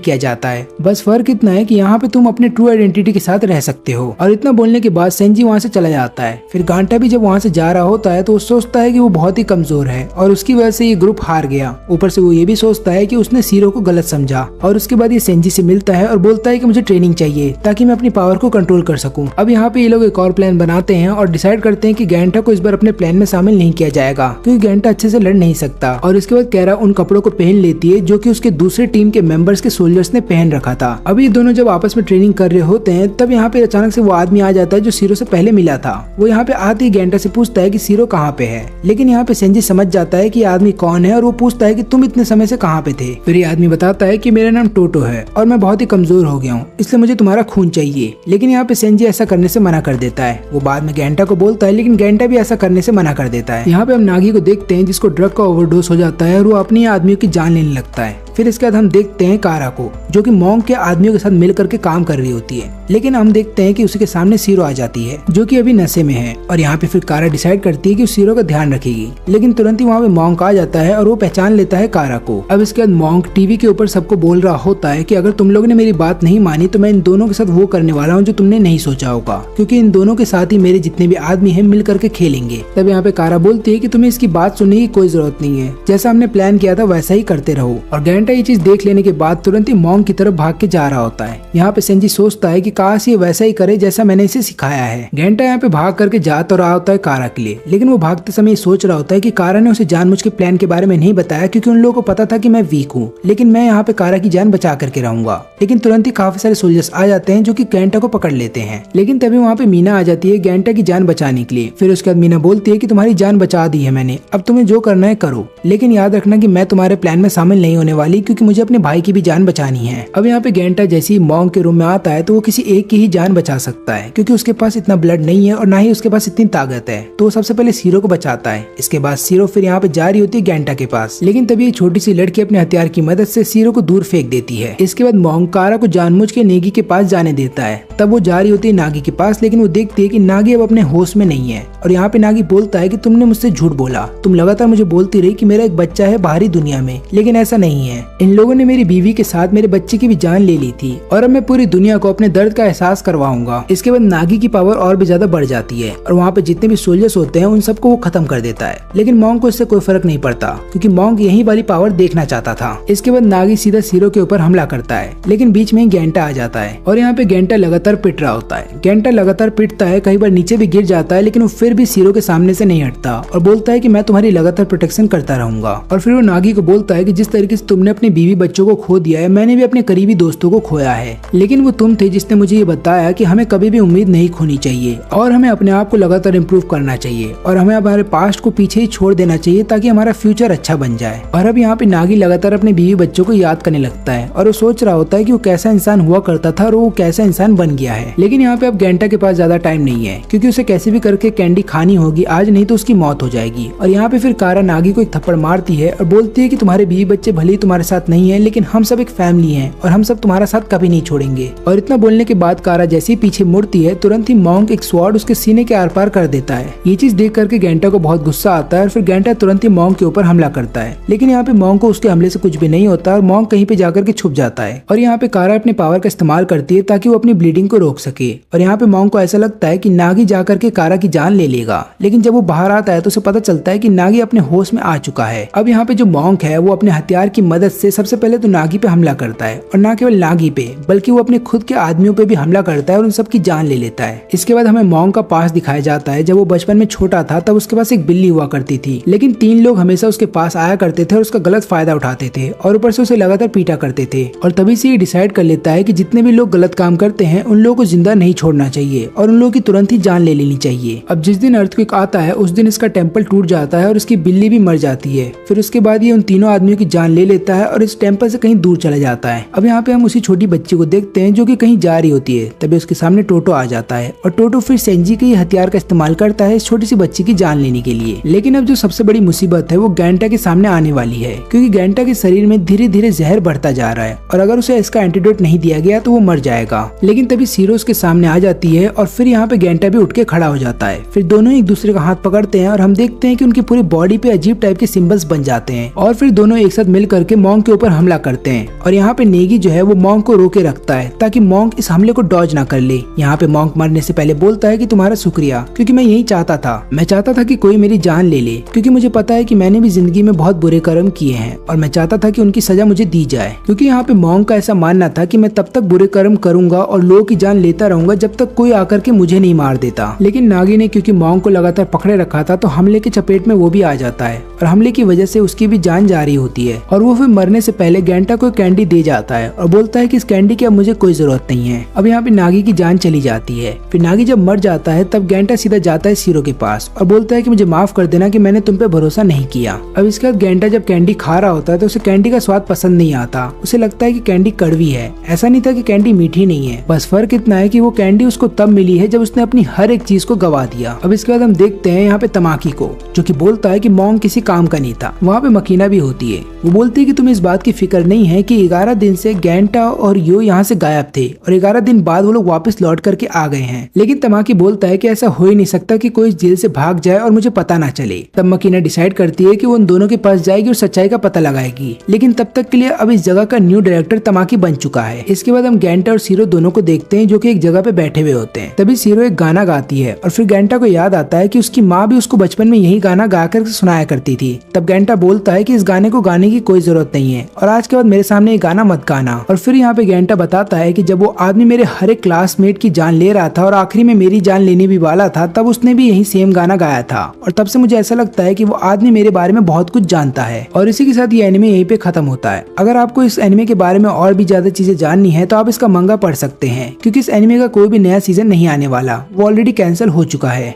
किया जाता है, बस फर्क इतना है कि यहाँ पे तुम अपने ट्रू आइडेंटिटी के साथ रह सकते हो। और इतना बोलने के बाद सेंजी वहाँ से चला जाता है। फिर गांटा भी जब वहाँ से जा रहा होता है तो वो सोचता है कि वो बहुत ही कमजोर है और उसकी वजह से ये ग्रुप हार गया। ऊपर से वो ये भी सोचता है कि उसने सीरो को गलत समझा। और उसके बाद ये सेंजी से मिलता है और बोलता है कि मुझे ट्रेनिंग चाहिए ताकि मैं अपनी पावर को कंट्रोल कर सकूं। अब यहाँ पे ये लोग एक और प्लान बनाते हैं और डिसाइड करते हैं कि गांटा को इस बार अपने प्लान में शामिल नहीं किया जाएगा क्योंकि गांटा अच्छे से लड़ नहीं सकता। और इसके बाद कैरा उन कपड़ों को पहन लेती है जो कि उसके दूसरे टीम के मेंबर्स के सोल्जर्स ने पहन रखा था। अब ये दोनों जब आपस में ट्रेनिंग कर रहे होते हैं तब यहाँ पे अचानक से वो आदमी आ जाता है जो सीरो से पहले मिला था। वो यहाँ पे आते ही गांटा से पूछता है कि सीरो कहाँ पे है, लेकिन यहाँ पे सेंजी समझ जाता है कि ये आदमी कौन है और वो पूछता है कि तुम इतने समय से कहाँ पे थे। फिर ये आदमी बताता है कि मेरा नाम टोटो है और मैं बहुत ही कमजोर हो गया हूँ, इसलिए मुझे तुम्हारा खून चाहिए। लेकिन यहाँ पे सेंजी ऐसा करने से मना कर देता है। वो बाद में गांटा को बोलता है, लेकिन गांटा भी ऐसा करने से मना कर देता है। यहाँ पे हम नागी को देखते हैं जिसको ड्रग का ओवरडोज हो जाता है और वो अपनी आदमियों की जान लेने लगता है। फिर इसके बाद हम देखते हैं कारा को जो कि मॉन्क के आदमियों के साथ मिल करके काम कर रही होती है, लेकिन हम देखते हैं कि उसके सामने सीरो आ जाती है जो कि अभी नशे में है। और यहाँ पे फिर कारा डिसाइड करती है कि उस सीरो का ध्यान रखेगी, लेकिन तुरंत ही वहाँ पे मॉन्क आ जाता है और वो पहचान लेता है कारा को। अब इसके बाद मॉन्क टीवी के ऊपर सबको बोल रहा होता है कि अगर तुम लोगों ने मेरी बात नहीं मानी तो मैं इन दोनों के साथ वो करने वाला हूँ जो तुमने नहीं सोचा होगा, क्योंकि इन दोनों के साथ ही मेरे जितने भी आदमी है मिल करके खेलेंगे। तब यहाँ पे कारा बोलती है कि तुम्हें इसकी बात सुनने की कोई जरूरत नहीं है, जैसा हमने प्लान किया था वैसा ही करते रहो। और गांटा ये चीज देख लेने के बाद तुरंत ही मॉन्क की तरफ भाग के जा रहा होता है। यहाँ पे सेंजी सोचता है कि काश ये वैसा ही करे जैसा मैंने इसे सिखाया है। गांटा यहाँ पे भाग करके जा तो रहा होता है कारा के लिए, लेकिन वो भागते समय सोच रहा होता है कि कारा ने उसे जानबूझ के प्लान के बारे में नहीं बताया क्योंकि उन लोगों को पता था कि मैं वीक हूँ, लेकिन मैं यहाँ पे कारा की जान बचा करके रहूंगा। लेकिन तुरंत ही काफी सारे सोल्जर्स आ जाते हैं जो कि गांटा को पकड़ लेते हैं, लेकिन तभी वहाँ पे मीना आ जाती है गांटा की जान बचाने के लिए। फिर उसके बाद मीना बोलती है कि तुम्हारी जान बचा दी है मैंने, अब तुम्हें जो करना है करो, लेकिन याद रखना कि मैं तुम्हारे प्लान में शामिल नहीं होने वाली क्योंकि मुझे अपने भाई की भी जान बचानी है। अब यहाँ पे गांटा जैसे ही मॉन्क के रूम में आता है तो वो किसी एक की ही जान बचा सकता है क्योंकि उसके पास इतना ब्लड नहीं है और ना ही उसके पास इतनी ताकत है, तो वो सबसे पहले सीरो को बचाता है। इसके बाद सीरो फिर यहाँ पे जा रही होती है गांटा के पास, लेकिन तभी एक छोटी सी लड़की अपने हथियार की मदद से सीरो को दूर फेंक देती है। इसके बाद मॉन्क कारा को जानबूझ के नेगी के पास जाने देता है। तब वो जा रही होती है नागी के पास, लेकिन वो देखती है कि नागी अब अपने होश में नहीं है। और यहाँ पे नागी बोलता है कि तुमने मुझसे झूठ बोला, तुम लगातार मुझे बोलती रही कि मेरा एक बच्चा है बाहरी दुनिया में, लेकिन ऐसा नहीं है। इन लोगों ने मेरी बीवी के साथ मेरे बच्चे की भी जान ले ली थी और अब मैं पूरी दुनिया को अपने दर्द का एहसास करवाऊंगा। इसके बाद नागी की पावर और भी ज्यादा बढ़ जाती है और वहाँ पे जितने भी सोल्जर्स होते हैं उन सबको वो खत्म कर देता है। लेकिन मॉन्क को इससे कोई फर्क नहीं पड़ता क्योंकि मॉन्क यही वाली पावर देखना चाहता था। इसके बाद नागी सीधा सीरो के ऊपर हमला करता है, लेकिन बीच में ही गेंटा आ जाता है और यहाँ पे गेंटा लगातार पिट रहा होता है। गेंटा लगातार पिटता है, कई बार नीचे भी गिर जाता है, लेकिन वो फिर भी सीरो के सामने से नहीं हटता और बोलता है कि मैं तुम्हारी लगातार प्रोटेक्शन करता रहूंगा। और फिर वो नागी को बोलता है कि जिस तरीके से तुमने अपनी बीवी बच्चों को खो दिया है, मैंने भी अपने करीबी दोस्तों को खोया है, लेकिन वो तुम थे जिसने मुझे ये बताया कि हमें कभी भी उम्मीद नहीं खोनी चाहिए और हमें अपने आप को लगातार इम्प्रूव करना चाहिए और हमें हमारे पास्ट को पीछे ही छोड़ देना चाहिए ताकि हमारा फ्यूचर अच्छा बन जाए। और अब यहाँ पे नागी लगातार अपने बीवी बच्चों को याद करने लगता है और वो सोच रहा होता है कि वो कैसा इंसान हुआ करता था और वो कैसा इंसान बन गया है। लेकिन यहाँ पे अब गेंटा के पास ज्यादा टाइम नहीं है क्योंकि उसे कैसे भी करके कैंडी खानी होगी आज, नहीं तो उसकी मौत हो जाएगी। और यहाँ पे फिर कारा नागी को एक थप्पड़ मारती है और बोलती है कि तुम्हारे बीवी बच्चे भले ही तुम्हारे साथ नहीं है, लेकिन हम सब एक फैमिली हैं और हम सब तुम्हारा साथ कभी नहीं छोड़ेंगे। और इतना बोलने के बाद कारा जैसे ही पीछे मुड़ती है, तुरंत ही मॉन्क एक स्वॉर्ड उसके सीने के आर पार कर देता है। ये चीज देख करके गेंटा को बहुत गुस्सा आता है और फिर गेंटा तुरंत ही मॉन्क के ऊपर हमला करता है। लेकिन यहाँ पे मॉन्क को उसके हमले से कुछ भी नहीं होता और मॉन्क कहीं पे जाकर के छुप जाता है। और यहाँ पे कारा अपने पावर का इस्तेमाल करती है ताकि वो अपनी ब्लीडिंग को रोक सके। और यहाँ पे मॉन्क को ऐसा लगता है कि नागी जाकर के कारा की जान ले लेगा, लेकिन जब वो बाहर आता है तो उसे पता चलता है कि नागी अपने होश में आ चुका है। अब यहाँ पे जो मॉन्क है वो अपने हथियार की मदद से सबसे पहले तो नागी पे हमला करता है और न केवल नागी पे बल्कि वो अपने खुद के आदमियों पे भी हमला करता है और उन सबकी जान ले लेता है। इसके बाद हमें मॉन्क का पास दिखाया जाता है। जब वो बचपन में छोटा था तब उसके पास एक बिल्ली हुआ करती थी, लेकिन 3 लोग हमेशा उसके पास आया करते थे और उसका गलत फायदा उठाते थे और ऊपर से उसे लगातार पीटा करते थे। और तभी से ये डिसाइड कर लेता है कि जितने भी लोग गलत काम करते हैं उन लोगों को जिंदा नहीं छोड़ना चाहिए और उन लोगों की तुरंत ही जान ले लेनी चाहिए। अब जिस दिन अर्थक्वेक आता है उस दिन इसका टेम्पल टूट जाता है और उसकी बिल्ली भी मर जाती है। फिर उसके बाद ये उन तीनों आदमियों की जान ले लेता है और इस टेम्पल से कहीं दूर चला जाता है। अब यहाँ पे हम उसी छोटी बच्ची को देखते हैं जो कि कहीं जा रही होती है। तभी उसके सामने टोटो आ जाता है और टोटो फिर सेंजी के हथियार का इस्तेमाल करता है इस छोटी सी बच्ची की जान लेने के लिए। लेकिन अब जो सबसे बड़ी मुसीबत है वो गेंटा के सामने आने वाली है, क्योंकि गेंटा के शरीर में धीरे धीरे जहर बढ़ता जा रहा है और अगर उसे इसका एंटीडोट नहीं दिया गया तो वो मर जाएगा। लेकिन तभी सीरो उसके सामने आ जाती है और फिर यहाँ पे गेंटा भी उठ के खड़ा हो जाता है। फिर दोनों एक दूसरे का हाथ पकड़ते हैं और हम देखते हैं कि उनकी पूरी बॉडी पे अजीब टाइप के सिंबल्स बन जाते हैं और फिर दोनों एक साथ मिल करके मॉन्क के ऊपर हमला करते हैं। और यहाँ पे नेगी जो है वो मॉन्क को रोके रखता है ताकि मॉन्क इस हमले को डॉज ना कर ले। यहाँ पे मॉन्क मरने से पहले बोलता है कि तुम्हारा शुक्रिया, क्योंकि मैं यही चाहता था। मैं चाहता था कि कोई मेरी जान ले ले, क्योंकि मुझे पता है कि मैंने भी जिंदगी में बहुत बुरे कर्म किए हैं और मैं चाहता था कि उनकी सजा मुझे दी जाए। क्योंकि यहाँ पे मॉन्क का ऐसा मानना था कि मैं तब तक बुरे कर्म करूंगा और लोगों की जान लेता रहूंगा जब तक कोई आकर के मुझे नहीं मार देता। लेकिन नागी ने क्योंकि मॉन्क को लगातार पकड़े रखा था तो हमले के चपेट में वो भी आ जाता है और हमले की वजह से उसकी भी जान जा रही होती है। और वो फिर मरने से पहले गेंटा को कैंडी दे जाता है और बोलता है कि इस कैंडी की अब मुझे कोई जरूरत नहीं है। अब यहाँ पे नागी की जान चली जाती है। फिर नागी जब मर जाता है तब गेंटा सीधा जाता है सीरो के पास और बोलता है कि मुझे माफ कर देना कि मैंने तुम पे भरोसा नहीं किया। अब इसके बाद गेंटा जब कैंडी खा रहा होता है तो उसे कैंडी का स्वाद पसंद नहीं आता। उसे लगता है कि कैंडी कड़वी है। ऐसा नहीं था कि कैंडी मीठी नहीं है, बस फर्क इतना है कि वो कैंडी उसको तब मिली है जब उसने अपनी हर एक चीज को गवा दिया। अब इसके बाद हम देखते हैं यहाँ पे तमाकी को, जो कि बोलता है कि मॉन्क किसी काम का नहीं था। वहाँ पे मकीना भी होती है। वो बोलती है कि तुम्हें इस बात की फिक्र नहीं है कि 11 दिन से गेंटा और यो यहाँ से गायब थे और 11 दिन बाद वो लोग वापस लौट करके आ गए हैं। लेकिन तमाकी बोलता है कि ऐसा हो ही नहीं सकता कि कोई जेल से भाग जाए और मुझे पता ना चले। तब मकीना डिसाइड करती है कि वो उन दोनों के पास जाएगी और सच्चाई का पता लगाएगी। लेकिन तब तक के लिए अब इस जगह का न्यू डायरेक्टर तमाकी बन चुका है। इसके बाद हम गेंटा और सीरो दोनों को देखते हैं जो कि एक जगह पे बैठे हुए होते हैं। तभी सीरो एक गाना गाती है और फिर गेंटा को याद आता है कि उसकी माँ भी उसको बचपन में यही गाना गा कर सुनाया करती थी। तब गेंटा बोलता है कि इस गाने को गाने की कोई जरूरत नहीं है और आज के बाद मेरे सामने ये गाना मत गाना। और फिर यहाँ पे गेंटा बताता है कि जब वो आदमी मेरे हर एक क्लासमेट की जान ले रहा था और आखिरी में मेरी जान लेने भी वाला था, तब उसने भी यही सेम गाना गाया था और तब से मुझे ऐसा लगता है कि वो आदमी मेरे बारे में बहुत कुछ जानता है। और इसी के साथ ये एनिमे यहीं पे खत्म होता है। अगर आपको इस एनिमे के बारे में और भी ज्यादा चीजें जाननी है तो आप इसका मंगा पढ़ सकते हैं, क्योंकि इस एनिमे का कोई भी नया सीजन नहीं आने वाला, वो ऑलरेडी कैंसिल हो चुका है।